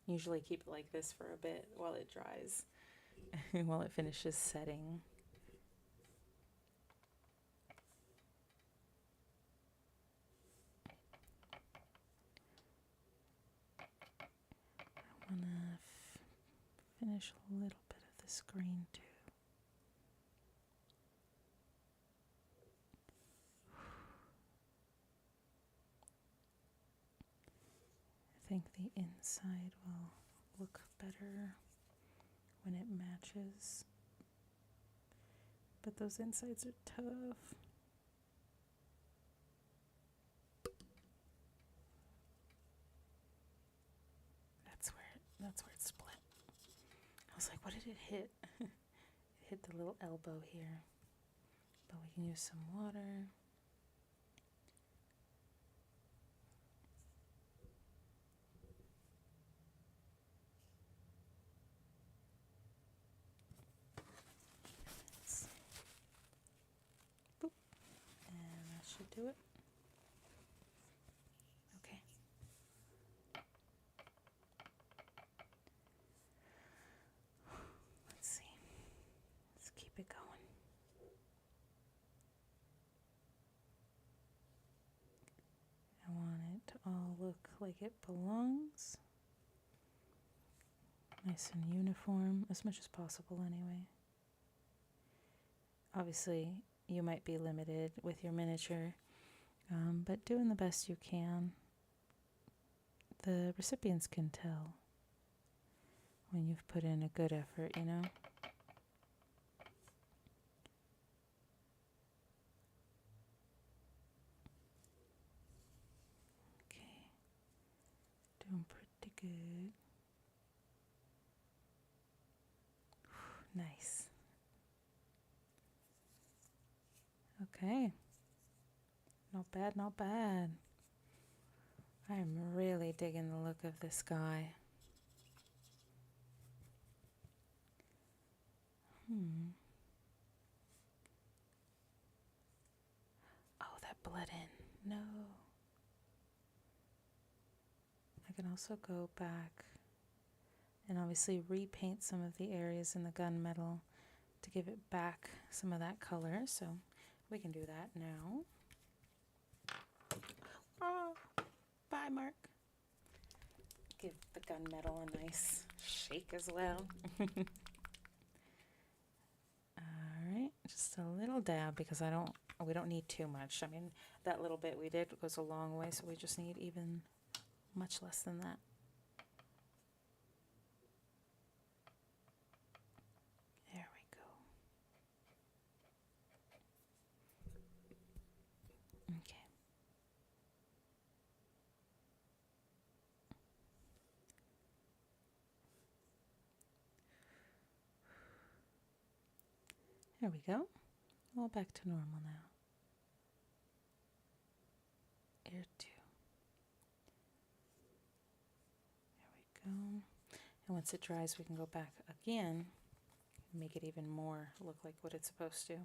Usually keep it like this for a bit while it dries, while it finishes setting. I want to finish a little bit of this green too. I think the inside will look better when it matches. But those insides are tough. That's where it split. I was like, what did it hit? It hit the little elbow here. But we can use some water. do it? Okay. Let's see. Let's keep it going. I want it to all look like it belongs. Nice and uniform, as much as possible anyway. Obviously, you might be limited with your miniature, but doing the best you can. The recipients can tell when you've put in a good effort, you know? Okay, doing pretty good. Nice. Okay. Not bad, not bad. I'm really digging the look of this guy. Oh, that bled in. No. I can also go back and obviously repaint some of the areas in the gunmetal to give it back some of that color. So we can do that now. Oh, bye, Mark. Give the gunmetal a nice shake as well. Alright, just a little dab because we don't need too much. I mean, that little bit we did goes a long way, so we just need even much less than that. There we go. Okay. There we go. All back to normal now. Air 2. There we go. And once it dries, we can go back again and make it even more look like what it's supposed to.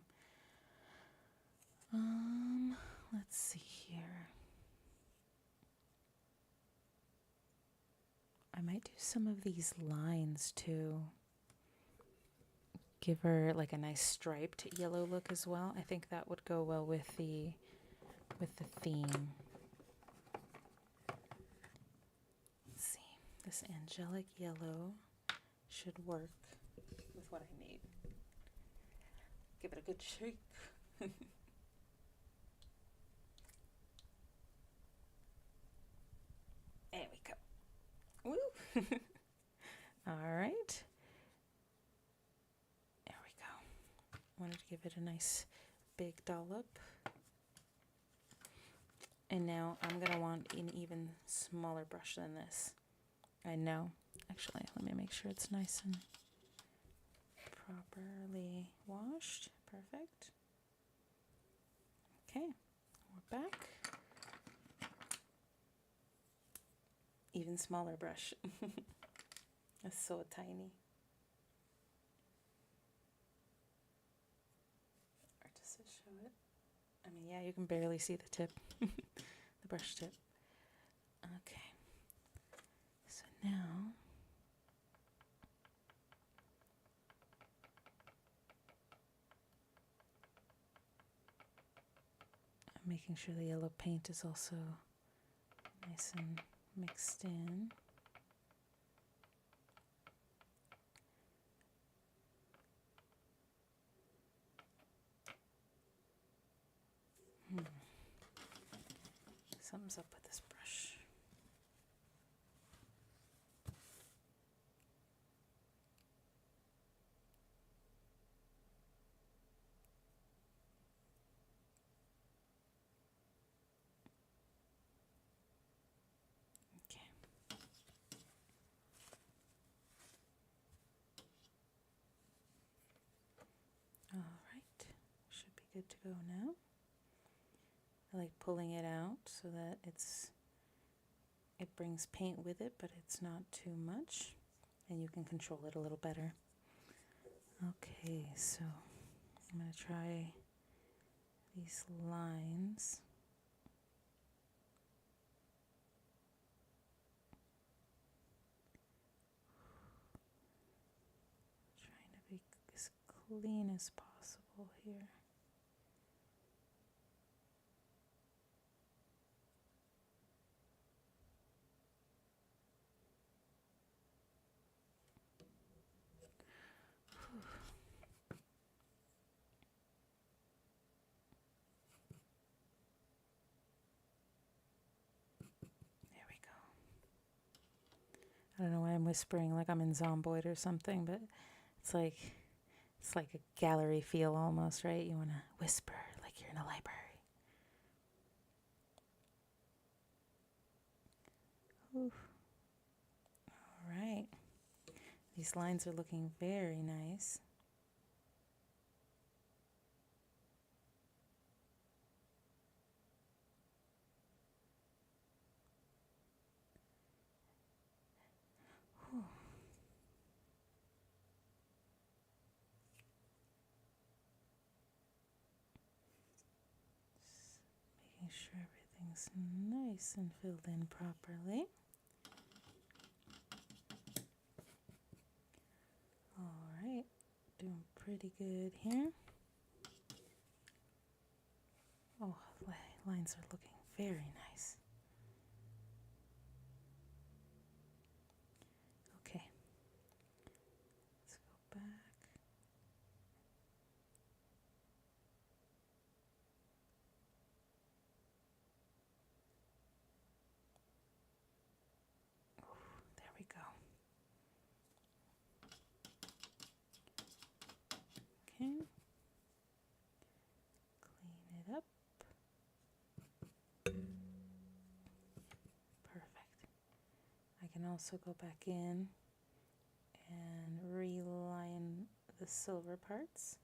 Let's see here. I might do some of these lines too. Give her like a nice striped yellow look as well. I think that would go well with the theme. Let's see. This angelic yellow should work with what I need. Give it a good shake. There we go. Woo! All right. There we go. Wanted to give it a nice big dollop. And now I'm going to want an even smaller brush than this. I know. Actually, let me make sure it's nice and properly washed. Perfect. Okay, we're back. Even smaller brush. It's so tiny. Or does it show it? I mean, yeah, you can barely see the tip, the brush tip. Okay. So now I'm making sure the yellow paint is also nice and mixed in. Something's up with this brush. Okay. All right. Should be good to go now. I like pulling it out so that it brings paint with it, but it's not too much, and you can control it a little better. Okay, so I'm going to try these lines. clean as possible here. There we go. I don't know why I'm whispering like I'm in Zomboid or something, but it's like a gallery feel almost, right? You want to whisper like you're in a library. Ooh. All right. These lines are looking very nice. Whew. Just making sure everything's nice and filled in properly. All right, doing pretty good here. Oh, lines are looking very nice. Okay, let's go back. There we go. Okay. Clean it up. Perfect. I can also go back in and reline the silver parts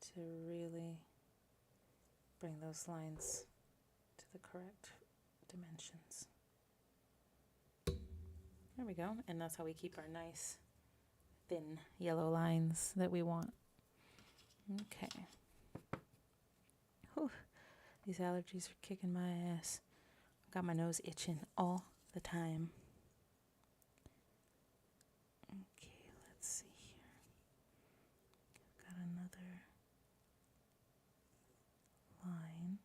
to really bring those lines to the correct dimensions. There we go. And that's how we keep our nice thin yellow lines that we want. Okay. Whew. These allergies are kicking my ass. Got my nose itching all the time. Okay, let's see here. I've got another line.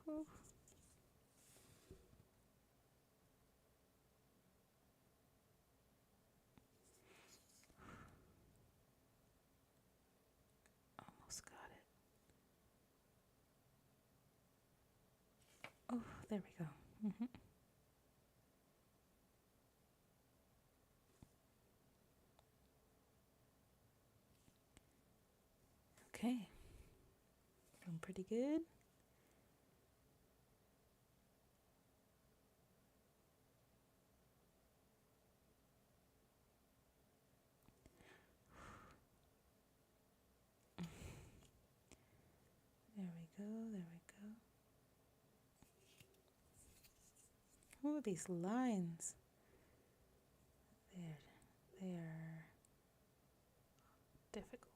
Whew. Almost got it. Oh, there we go. Okay. Doing pretty good. There we go, there we go. Oh, these lines. They're difficult.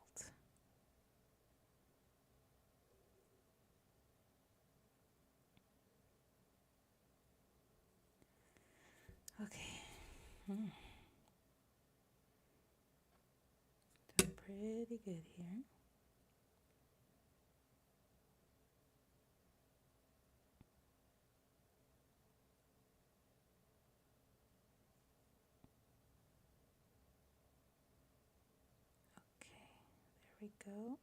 Okay. Doing pretty good here. Okay, there we go.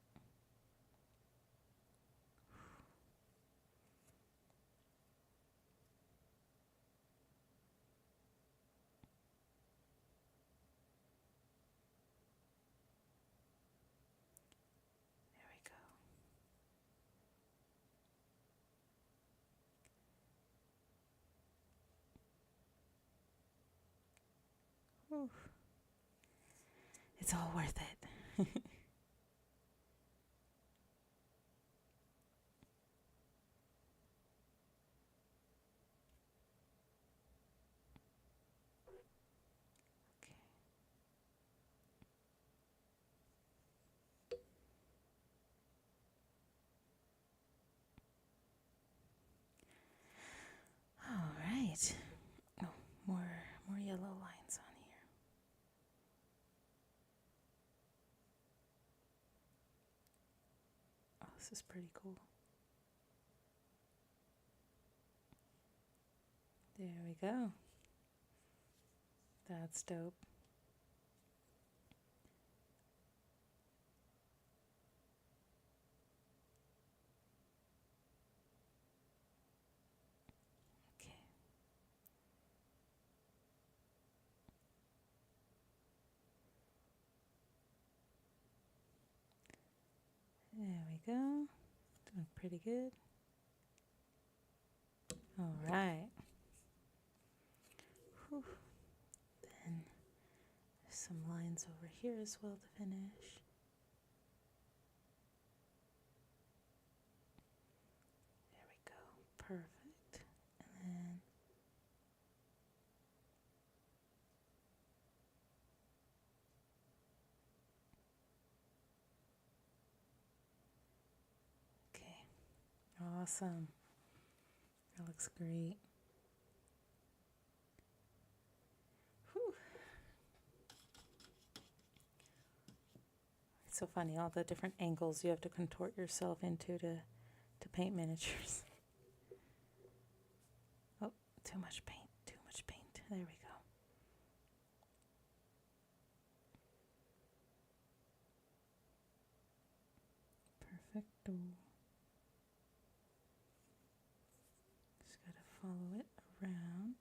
There we go. Oof. It's all worth it. Okay. All right. Oh, more yellow lines on here. is pretty cool. There we go. That's dope. Okay. There we go. Doing pretty good. All right. Whew. Then there's some lines over here as well to finish. There we go. Perfect. And then okay. Awesome. That looks great. Whew. It's so funny, all the different angles you have to contort yourself into to paint miniatures. Oh, too much paint, too much paint. There we go. Perfecto. Just gotta follow it around.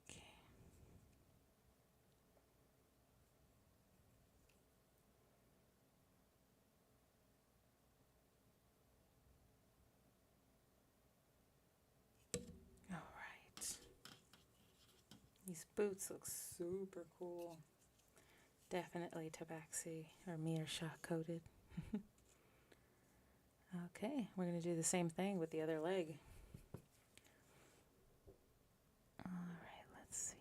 Okay. All right. These boots look super cool. Definitely tabaxi or Meerschacht coated. Okay, we're going to do the same thing with the other leg. All right, let's see.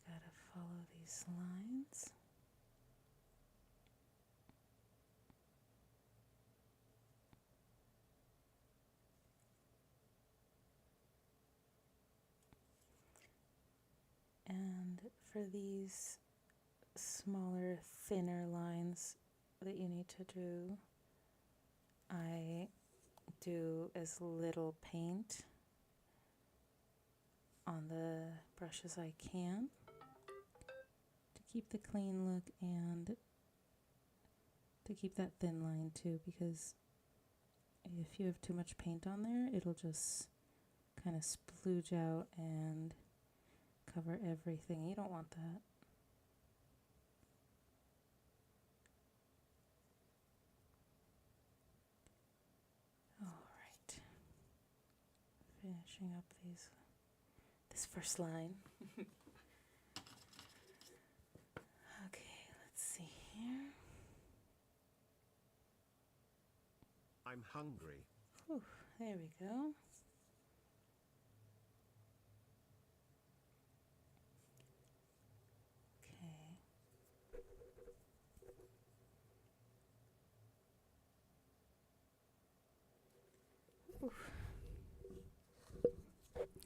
Gotta follow these lines. And for these smaller, thinner lines that you need to do, I do as little paint on the brush as I can to keep the clean look and to keep that thin line too, because if you have too much paint on there, it'll just kind of splooge out and cover everything. You don't want that. All right. Finishing up this first line. Okay, let's see here. I'm hungry. Whew, there we go. Okay. Oof.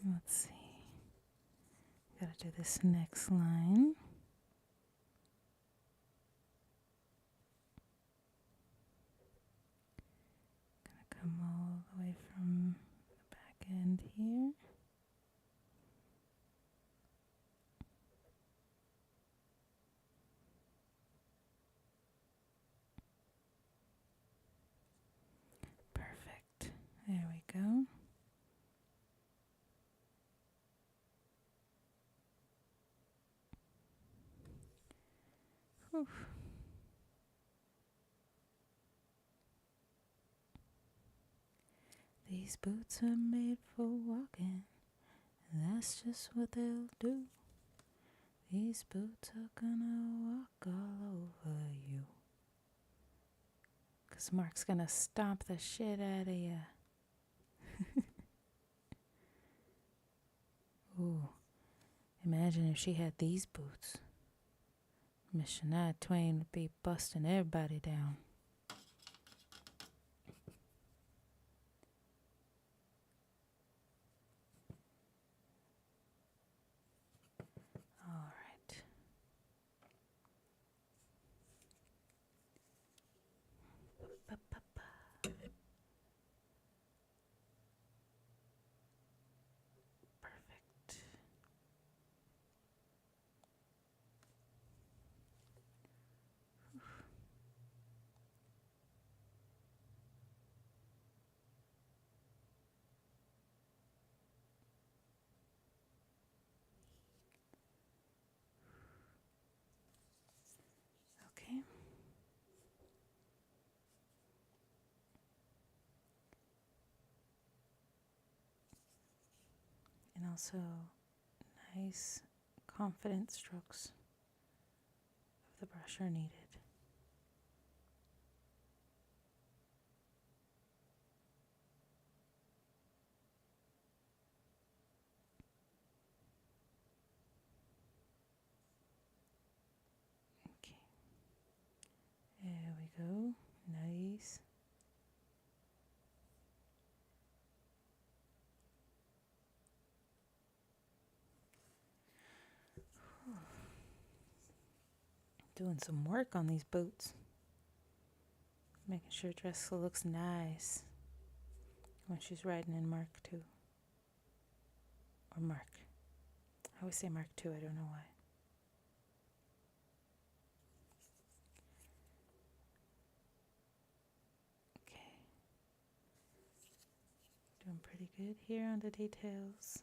Let's see. Gotta do this next line. Gonna come all the way from the back end here. Perfect. There we go. Whew. These boots are made for walking, and that's just what they'll do. These boots are gonna walk all over you. 'Cause Mark's gonna stomp the shit out of you. Ooh, imagine if she had these boots. Miss Shania Twain would be busting everybody down. also nice, confident strokes of the brush are needed. Okay, there we go. Nice. Doing some work on these boots. Making sure Dressel looks nice when she's riding in Mark 2. Or Mark. I always say Mark 2, I don't know why. Okay. Doing pretty good here on the details.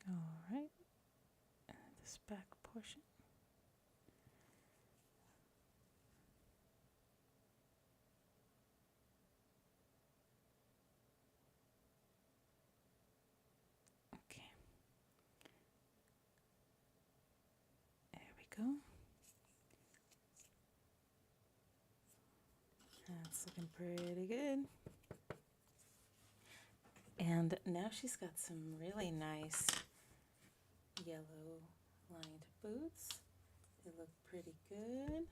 All right. And this back portion. Okay. There we go. That's looking pretty good. And now she's got some really nice yellow lined boots. They look pretty good.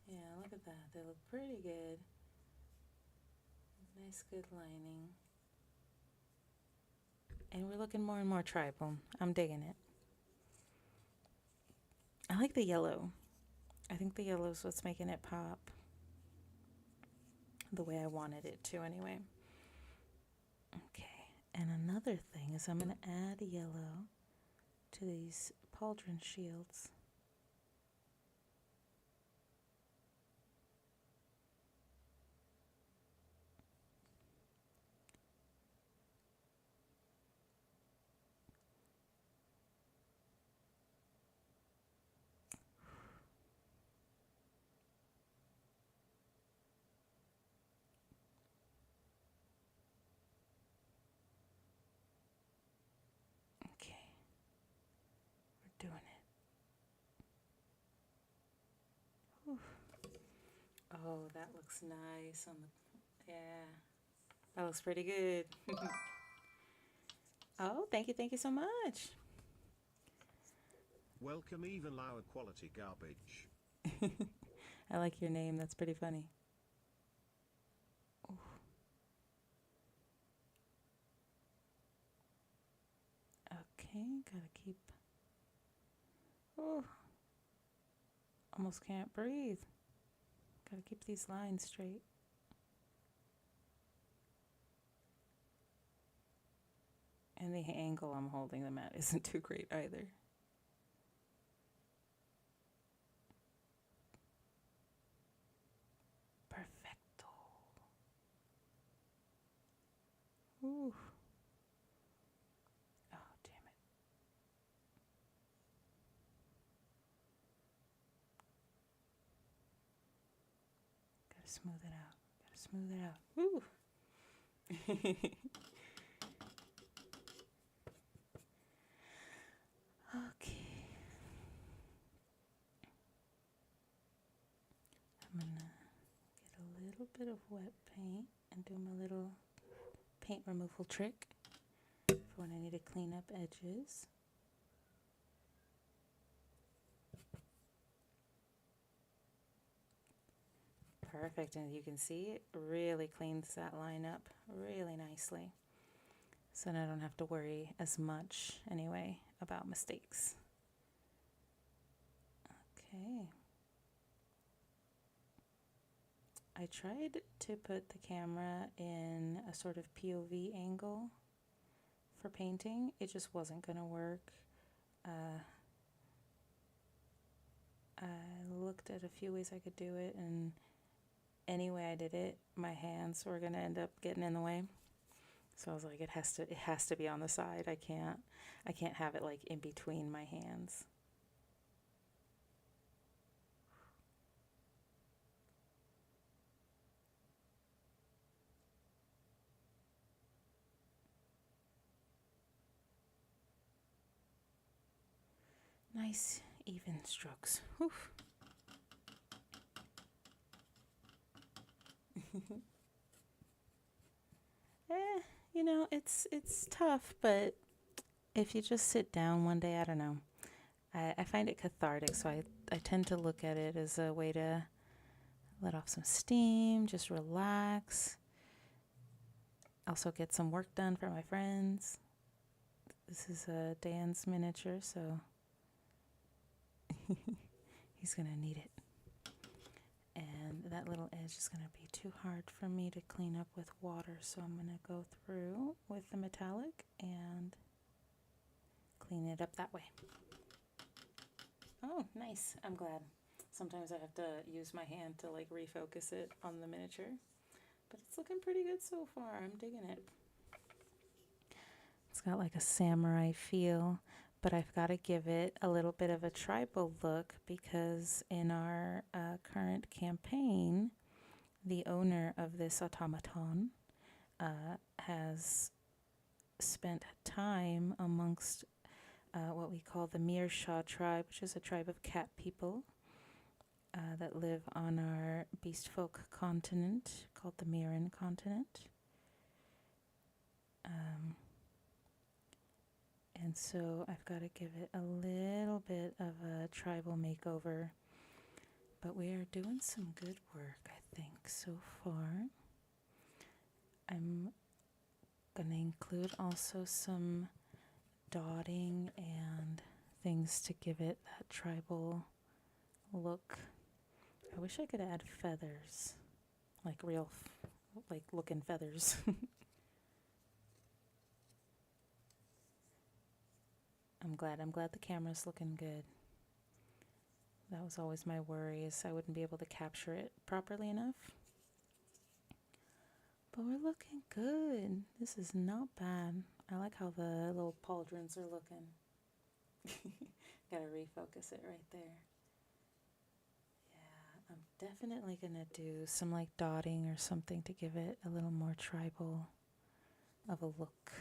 Yeah, look at that. They look pretty good. Nice, good lining. And we're looking more and more tribal. I'm digging it. I like the yellow. I think the yellow is what's making it pop. The way I wanted it to, anyway. Okay. And another thing is I'm going to add yellow to these pauldron shields. Okay. We're doing it. Whew. Oh, that looks nice on the, yeah. That looks pretty good. Oh, thank you so much. Welcome even lower quality garbage. I like your name. That's pretty funny. Ooh. Okay, gotta keep. Oh, almost can't breathe. Gotta keep these lines straight. And the angle I'm holding them at isn't too great either. Perfecto. Ooh. Oh, damn it. Gotta smooth it out. Gotta smooth it out. Woo. Okay. I'm gonna get a little bit of wet paint and do my little paint removal trick for when I need to clean up edges. Perfect, and you can see it really cleans that line up really nicely. So then I don't have to worry as much anyway about mistakes. Okay. I tried to put the camera in a sort of POV angle for painting. It just wasn't going to work. I looked at a few ways I could do it, and any way I did it, my hands were going to end up getting in the way. So I was like, it has to be on the side. I can't have it like in between my hands. Nice even strokes. Whew. You know, it's tough, but if you just sit down one day, I don't know. I find it cathartic, so I tend to look at it as a way to let off some steam, just relax. Also get some work done for my friends. This is Dan's miniature, so he's going to need it. And that little edge is going to be too hard for me to clean up with water, so I'm going to go through with the metallic and clean it up that way. Oh, nice. I'm glad. Sometimes I have to use my hand to like refocus it on the miniature, but it's looking pretty good so far. I'm digging it. It's got like a samurai feel, but I've got to give it a little bit of a tribal look because in our current campaign, the owner of this automaton has spent time amongst what we call the Meershaw tribe, which is a tribe of cat people that live on our beast folk continent called the Mirren continent. And so I've got to give it a little bit of a tribal makeover. But we are doing some good work, I think, so far. I'm going to include also some dotting and things to give it that tribal look. I wish I could add feathers, like real, like looking feathers. I'm glad the camera's looking good. That was always my worry, is I wouldn't be able to capture it properly enough. But we're looking good. This is not bad. I like how the little pauldrons are looking. Gotta refocus it right there. Yeah, I'm definitely gonna do some like dotting or something to give it a little more tribal of a look.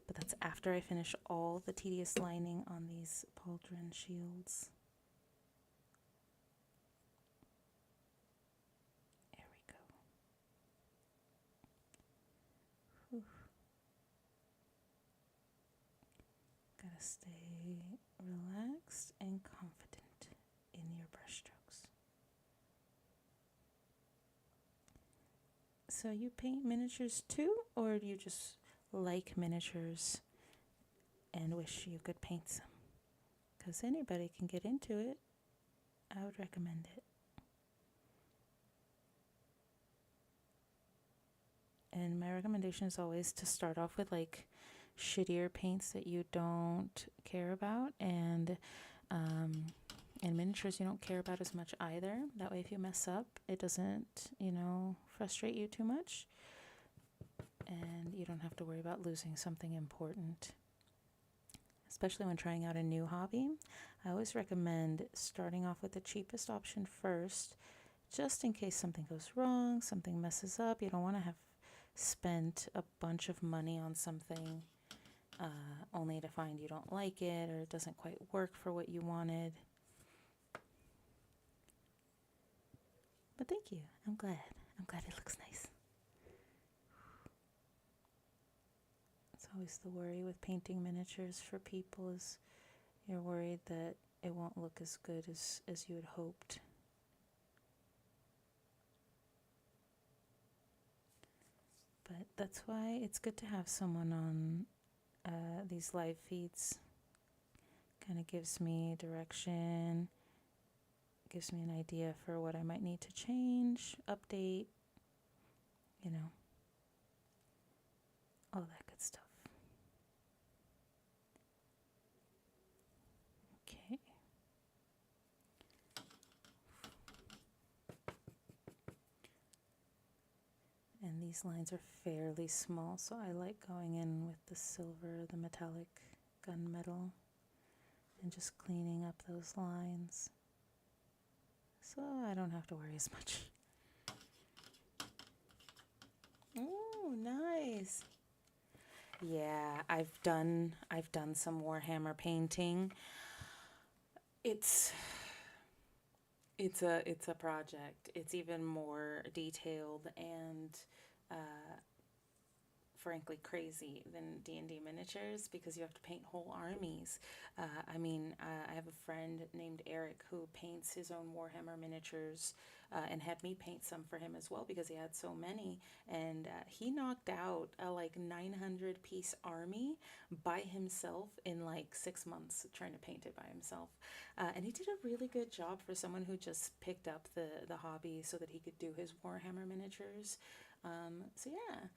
But that's after I finish all the tedious lining on these pauldron shields. There we go. Whew. Gotta stay relaxed and confident in your brushstrokes. So you paint miniatures too, or do you just like miniatures and wish you could paint some? Because anybody can get into it. I would recommend it. And my recommendation is always to start off with like shittier paints that you don't care about, and miniatures you don't care about as much either. That way if you mess up, it doesn't, frustrate you too much, and you don't have to worry about losing something important. Especially when trying out a new hobby, I always recommend starting off with the cheapest option first, just in case something goes wrong, something messes up. You don't want to have spent a bunch of money on something only to find you don't like it or it doesn't quite work for what you wanted. But thank you. I'm glad it looks nice. It's always the worry with painting miniatures for people, is you're worried that it won't look as good as you had hoped. But that's why it's good to have someone on these live feeds. Kind of gives me direction, gives me an idea for what I might need to change, update, all that good stuff. Okay. And these lines are fairly small, so I like going in with the silver, the metallic gunmetal, and just cleaning up those lines, so I don't have to worry as much. Oh, nice. Yeah, I've done some Warhammer painting. It's it's a project. It's even more detailed and uh, frankly crazy than D&D miniatures because you have to paint whole armies. I have a friend named Eric who paints his own Warhammer miniatures and had me paint some for him as well because he had so many. And he knocked out a like 900 piece army by himself in like 6 months trying to paint it by himself. And he did a really good job for someone who just picked up the hobby so that he could do his Warhammer miniatures. So yeah,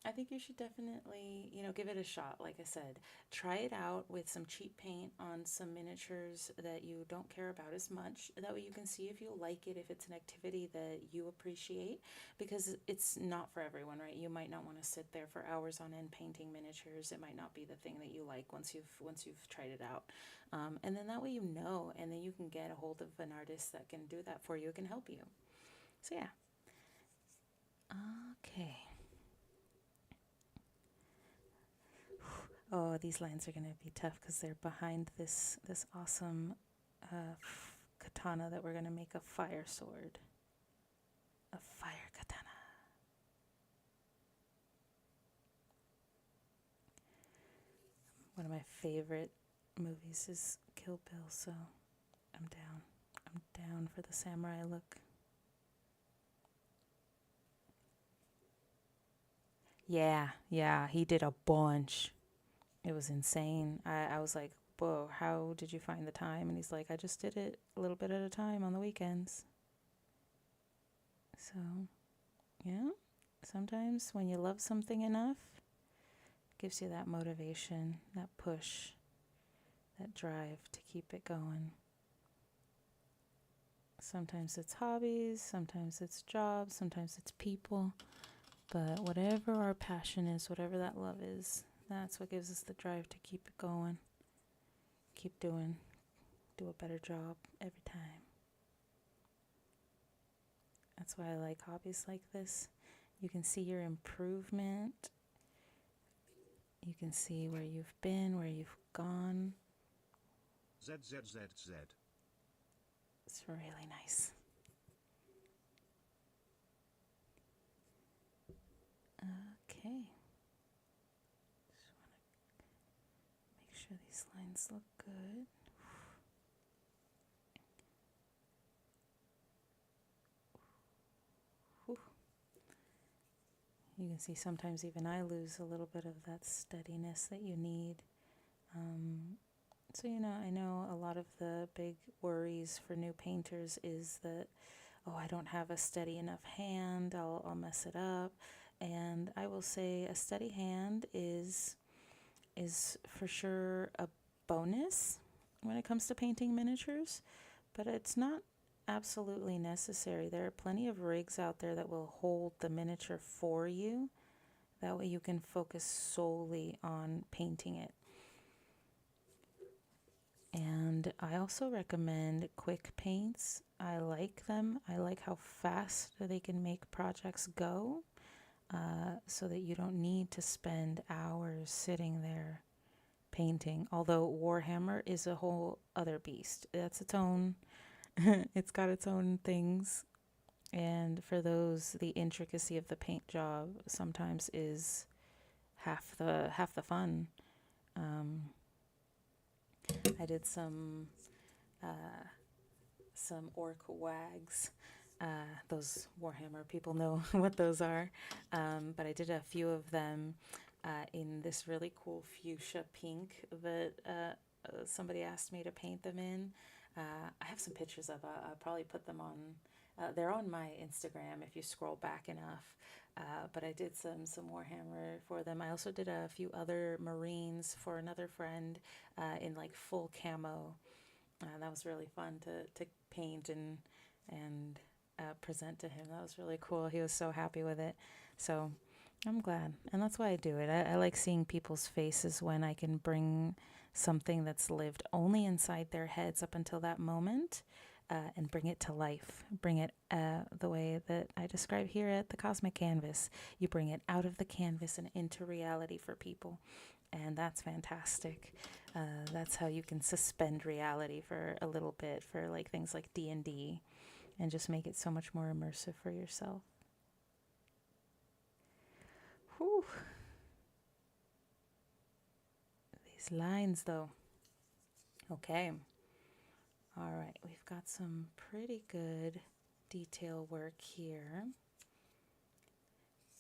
I think you should definitely, give it a shot. Like I said, try it out with some cheap paint on some miniatures that you don't care about as much. That way you can see if you like it, if it's an activity that you appreciate, because it's not for everyone, right? You might not want to sit there for hours on end painting miniatures. It might not be the thing that you like once you've tried it out. And then that way you know, and then you can get a hold of an artist that can do that for you, can help you. So yeah. Okay. Oh, these lines are going to be tough because they're behind this awesome katana that we're going to make a fire sword. A fire katana. One of my favorite movies is Kill Bill, so I'm down. I'm down for the samurai look. Yeah, he did a bunch. It was insane. I was like, whoa, how did you find the time? And he's like, I just did it a little bit at a time on the weekends. So, yeah, sometimes when you love something enough, it gives you that motivation, that push, that drive to keep it going. Sometimes it's hobbies, sometimes it's jobs, sometimes it's people. But whatever our passion is, whatever that love is, that's what gives us the drive to keep it going. Keep doing, do a better job every time. That's why I like hobbies like this. You can see your improvement. You can see where you've been, where you've gone. ZZZZ. It's really nice. Okay. Just want to make sure these lines look good. Whew. You can see sometimes even I lose a little bit of that steadiness that you need. So, I know a lot of the big worries for new painters is that, oh, I don't have a steady enough hand, I'll mess it up. And I will say a steady hand is for sure a bonus when it comes to painting miniatures, but it's not absolutely necessary. There are plenty of rigs out there that will hold the miniature for you. That way you can focus solely on painting it. And I also recommend quick paints. I like them. I like how fast they can make projects go, so that you don't need to spend hours sitting there painting. Although Warhammer is a whole other beast. That's its own, it's got its own things. And for those, the intricacy of the paint job sometimes is half the fun. I did some orc wags. Those Warhammer people know what those are. But I did a few of them in this really cool fuchsia pink that somebody asked me to paint them in. I have some pictures of. I'll probably put them on. They're on my Instagram if you scroll back enough. But I did some Warhammer for them. I also did a few other Marines for another friend in like full camo. That was really fun to paint and present to him. That was really cool. He was so happy with it. So I'm glad. And that's why I do it. I like seeing people's faces when I can bring something that's lived only inside their heads up until that moment, and bring it to life. Bring it the way that I describe here at the Cosmic Canvas. You bring it out of the canvas and into reality for people. and that's fantastic. That's how you can suspend reality for a little bit for like things like D&D and just make it so much more immersive for yourself. Whew. These lines though. Okay. All right, we've got some pretty good detail work here.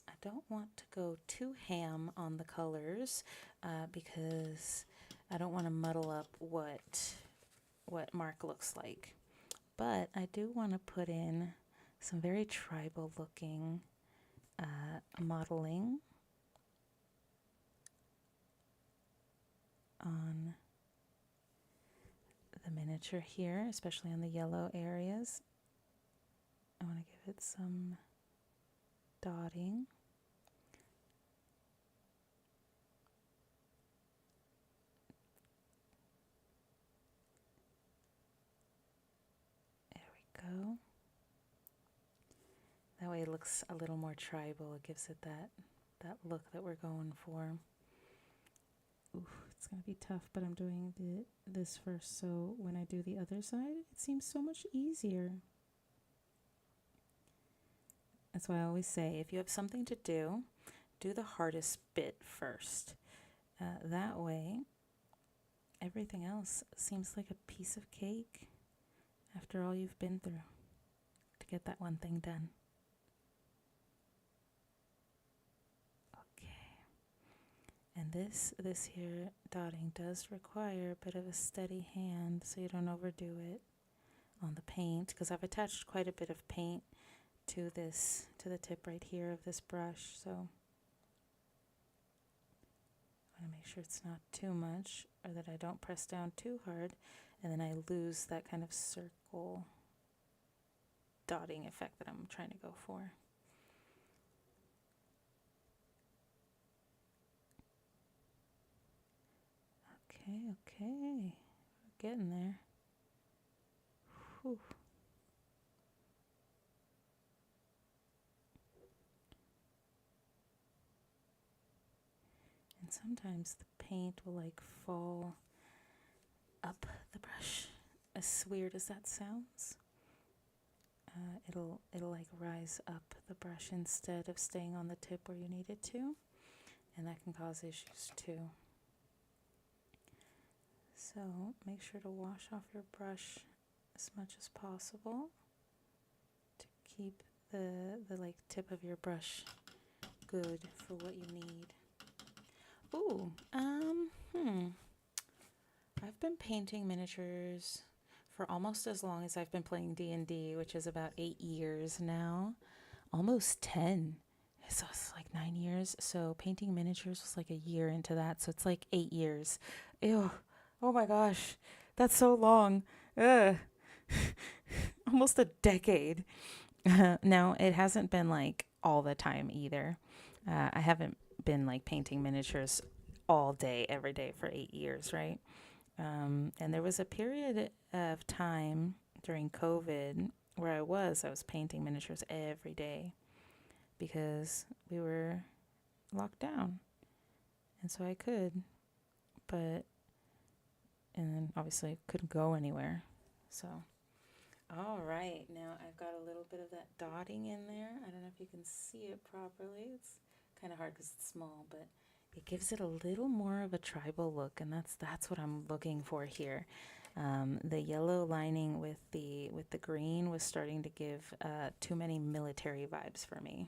I don't want to go too ham on the colors because I don't want to muddle up what Mark looks like. But I do want to put in some very tribal looking modeling on the miniature here, especially on the yellow areas. I want to give it some dotting. There we go. That way it looks a little more tribal. It gives it that look that we're going for. Ooh, it's going to be tough, but I'm doing this first, so when I do the other side, it seems so much easier. That's why I always say, if you have something to do the hardest bit first. That way, everything else seems like a piece of cake after all you've been through to get that one thing done. And this here dotting does require a bit of a steady hand so you don't overdo it on the paint, because I've attached quite a bit of paint to the tip right here of this brush, so I want to make sure it's not too much or that I don't press down too hard and then I lose that kind of circle dotting effect that I'm trying to go for. Okay, we're getting there. Whew. And sometimes the paint will like fall up the brush, as weird as that sounds. It'll like rise up the brush instead of staying on the tip where you need it to, and that can cause issues too. So make sure to wash off your brush as much as possible to keep the like tip of your brush good for what you need. Ooh, I've been painting miniatures for almost as long as I've been playing D&D, which is about 8 years now, almost 10. So it's like 9 years. So painting miniatures was like a year into that. So it's like 8 years. Ew. Oh my gosh. That's so long. Ugh. Almost a decade. Now, it hasn't been like all the time either. I haven't been like painting miniatures all day, every day for 8 years, right? And there was a period of time during COVID where I was painting miniatures every day because we were locked down. And so I could, and then obviously couldn't go anywhere. So, all right, now I've got a little bit of that dotting in there. I don't know if you can see it properly. It's kind of hard because it's small, but it gives it a little more of a tribal look, and that's what I'm looking for here. The yellow lining with the green was starting to give too many military vibes for me.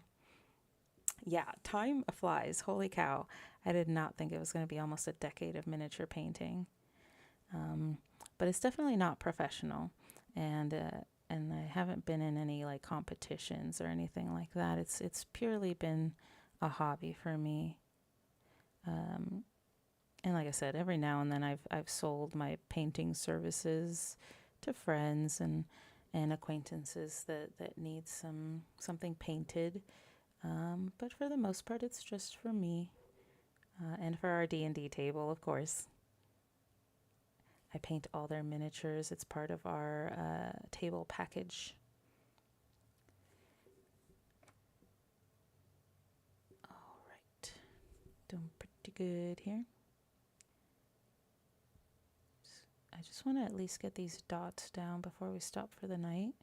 Yeah, time flies. Holy cow. I did not think it was going to be almost a decade of miniature painting. But it's definitely not professional, and I haven't been in any like competitions or anything like that. It's purely been a hobby for me. And like I said, every now and then I've sold my painting services to friends and acquaintances that need something painted. But for the most part, it's just for me and for our D&D table, of course. I paint all their miniatures. It's part of our table package. All right, doing pretty good here. I just want to at least get these dots down before we stop for the night,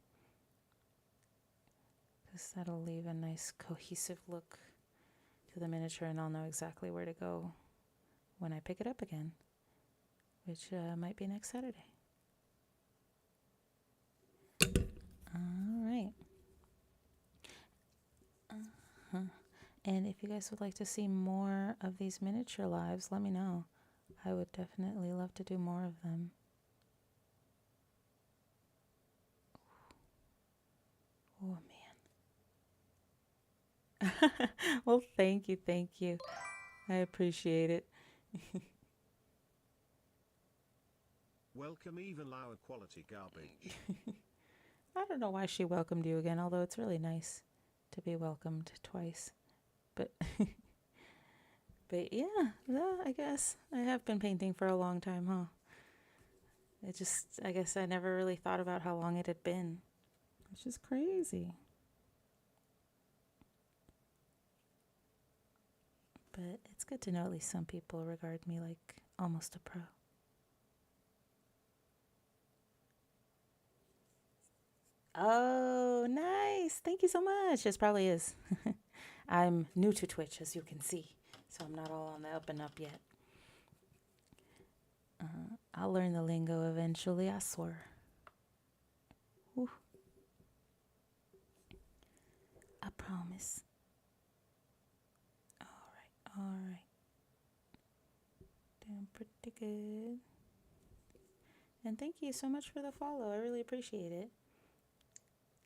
because that'll leave a nice cohesive look to the miniature, and I'll know exactly where to go when I pick it up again, which might be next Saturday. All right. And if you guys would like to see more of these miniature lives, let me know. I would definitely love to do more of them. Oh, man. Well, thank you. I appreciate it. Welcome even lower quality garbage. I don't know why she welcomed you again, although it's really nice to be welcomed twice. But but yeah, I guess I have been painting for a long time, huh? I guess I never really thought about how long it had been. It's just crazy. But it's good to know at least some people regard me like almost a pro. Oh, nice. Thank you so much. This probably is. I'm new to Twitch, as you can see, so I'm not all on the up and up yet. I'll learn the lingo eventually, I swear. Whew. I promise. All right. Doing pretty good. And thank you so much for the follow. I really appreciate it.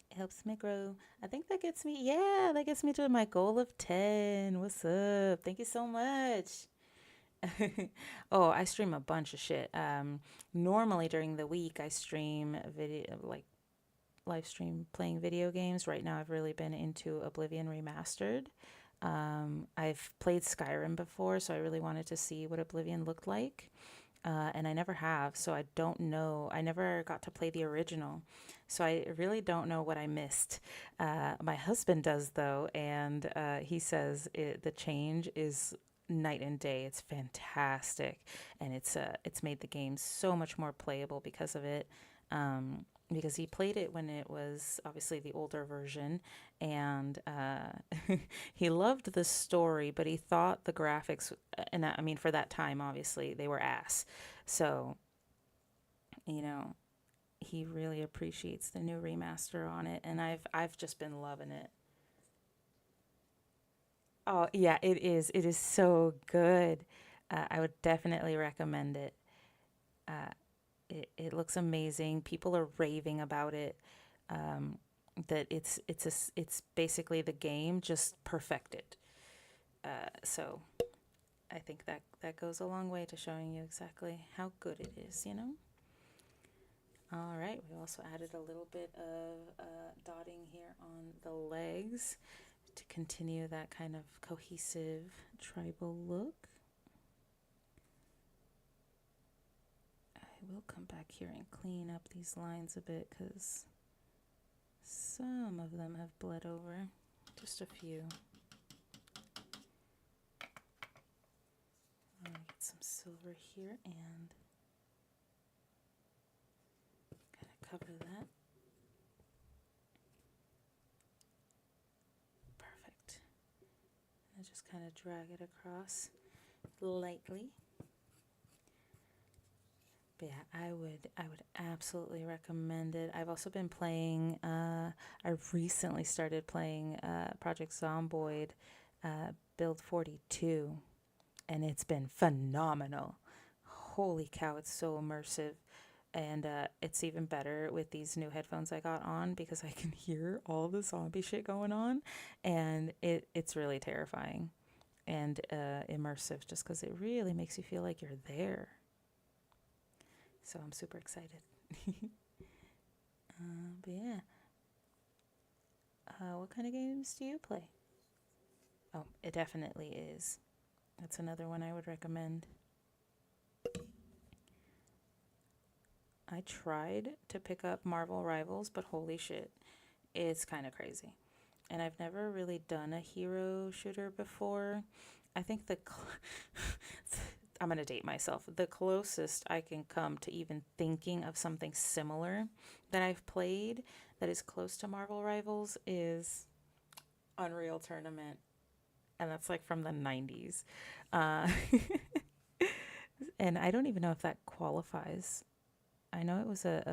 It helps me grow. I think that gets me to my goal of 10. What's up? Thank you so much. Oh, I stream a bunch of shit. Normally during the week I stream video, like live stream playing video games. Right now I've really been into Oblivion Remastered. I've played Skyrim before, so I really wanted to see what Oblivion looked like. And I never have, so I don't know. I never got to play the original, so I really don't know what I missed. My husband does, though, and he says the change is night and day. It's fantastic, and it's made the game so much more playable because of it. Because he played it when it was obviously the older version, and he loved the story, but he thought the graphics, and I mean for that time, obviously they were ass. So, he really appreciates the new remaster on it, and I've just been loving it. Oh yeah, it is. It is so good. I would definitely recommend it. Uh, it looks amazing. People are raving about it. That it's basically the game just perfected. So I think that goes a long way to showing you exactly how good it is. All right, we also added a little bit of dotting here on the legs to continue that kind of cohesive tribal look. I will come back here and clean up these lines a bit because some of them have bled over. Just a few. I'll get some silver here and kind of cover that. Perfect. And I just kind of drag it across lightly. But yeah, I would absolutely recommend it. I've also been playing, I recently started playing Project Zomboid Build 42, and it's been phenomenal. Holy cow, it's so immersive. And it's even better with these new headphones I got on because I can hear all the zombie shit going on, and it's really terrifying and immersive just because it really makes you feel like you're there. So I'm super excited. But yeah. What kind of games do you play? Oh, it definitely is. That's another one I would recommend. I tried to pick up Marvel Rivals, but holy shit, it's kind of crazy. And I've never really done a hero shooter before. I think I'm going to date myself. The closest I can come to even thinking of something similar that I've played that is close to Marvel Rivals is Unreal Tournament. And that's like from the 90s. Uh, and I don't even know if that qualifies. I know it was it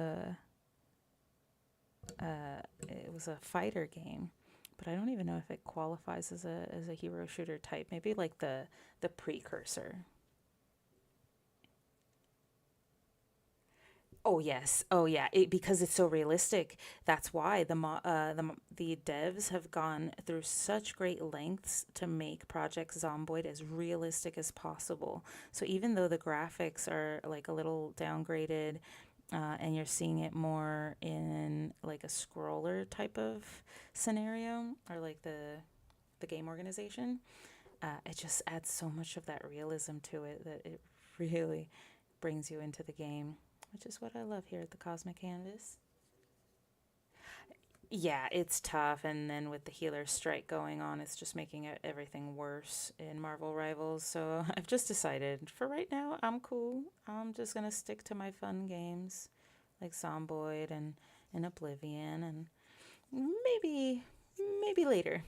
was a fighter game, but I don't even know if it qualifies as a hero shooter type. Maybe like the precursor. Oh yes, oh yeah. Because it's so realistic. That's why the devs have gone through such great lengths to make Project Zomboid as realistic as possible. So even though the graphics are like a little downgraded, and you're seeing it more in like a scroller type of scenario, or like the game organization, it just adds so much of that realism to it that it really brings you into the game, which is what I love here at the Cosmic Canvas. Yeah, it's tough, and then with the healer strike going on, it's just making everything worse in Marvel Rivals. So I've just decided for right now, I'm cool. I'm just gonna stick to my fun games like Zomboid and Oblivion, and maybe maybe later.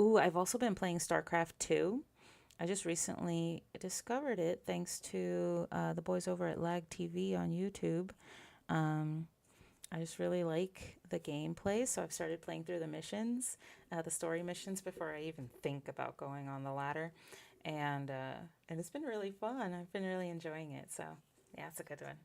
Ooh, I've also been playing StarCraft 2. I just recently discovered it thanks to the boys over at Lag TV on YouTube. Um, I just really like the gameplay, so I've started playing through the story missions before I even think about going on the ladder, and it's been really fun. I've been really enjoying it, so yeah, it's a good one.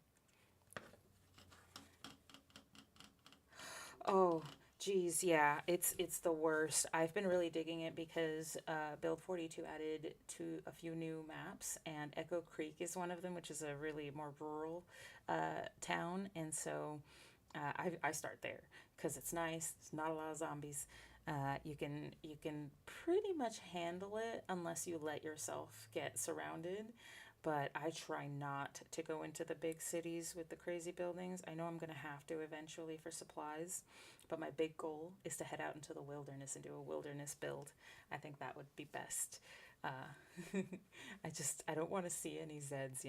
Oh, geez, yeah, it's the worst. I've been really digging it because Build 42 added to a few new maps, and Echo Creek is one of them, which is a really more rural town, and so I start there because it's nice. It's not a lot of zombies. You can pretty much handle it unless you let yourself get surrounded. But I try not to go into the big cities with the crazy buildings. I know I'm gonna have to eventually for supplies, but my big goal is to head out into the wilderness and do a wilderness build. I think that would be best. Uh, I don't want to see any Zeds,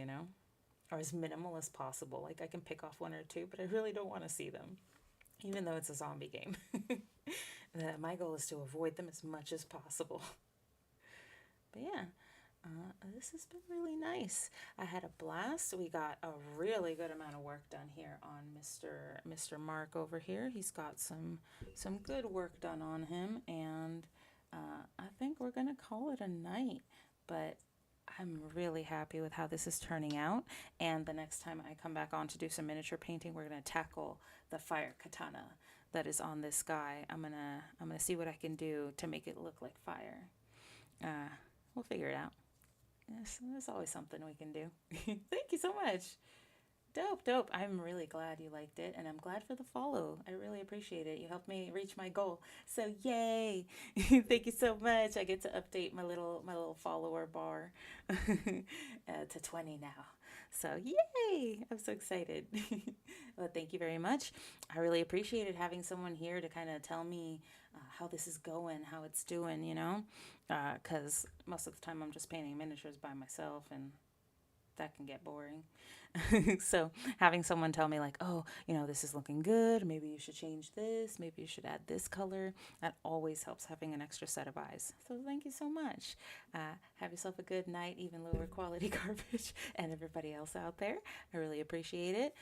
or as minimal as possible. Like I can pick off one or two, but I really don't want to see them, even though it's a zombie game. My goal is to avoid them as much as possible. But yeah, this has been really nice. I had a blast. We got a really good amount of work done here on Mr. Mark over here. He's got some good work done on him, and I think we're gonna call it a night. But I'm really happy with how this is turning out. And the next time I come back on to do some miniature painting, we're gonna tackle the fire katana that is on this guy. I'm gonna see what I can do to make it look like fire. Uh, we'll figure it out. Yes, there's always something we can do. Thank you so much. Dope, dope. I'm really glad you liked it, and I'm glad for the follow. I really appreciate it. You helped me reach my goal. So yay! Thank you so much. I get to update my little follower bar to 20 now. So yay! I'm so excited. Well, thank you very much. I really appreciated having someone here to kind of tell me how this is going, how it's doing. Because most of the time I'm just painting miniatures by myself, and that can get boring. So having someone tell me like, oh, this is looking good. Maybe you should change this. Maybe you should add this color. That always helps, having an extra set of eyes. So thank you so much. Have yourself a good night, even lower quality garbage, and everybody else out there. I really appreciate it.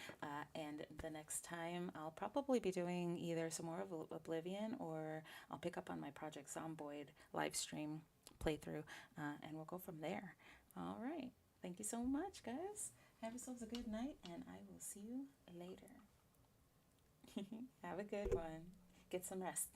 And the next time I'll probably be doing either some more of Oblivion, or I'll pick up on my Project Zomboid live stream playthrough, and we'll go from there. All right. Thank you so much, guys. Have yourselves a good night, and I will see you later. Have a good one. Get some rest.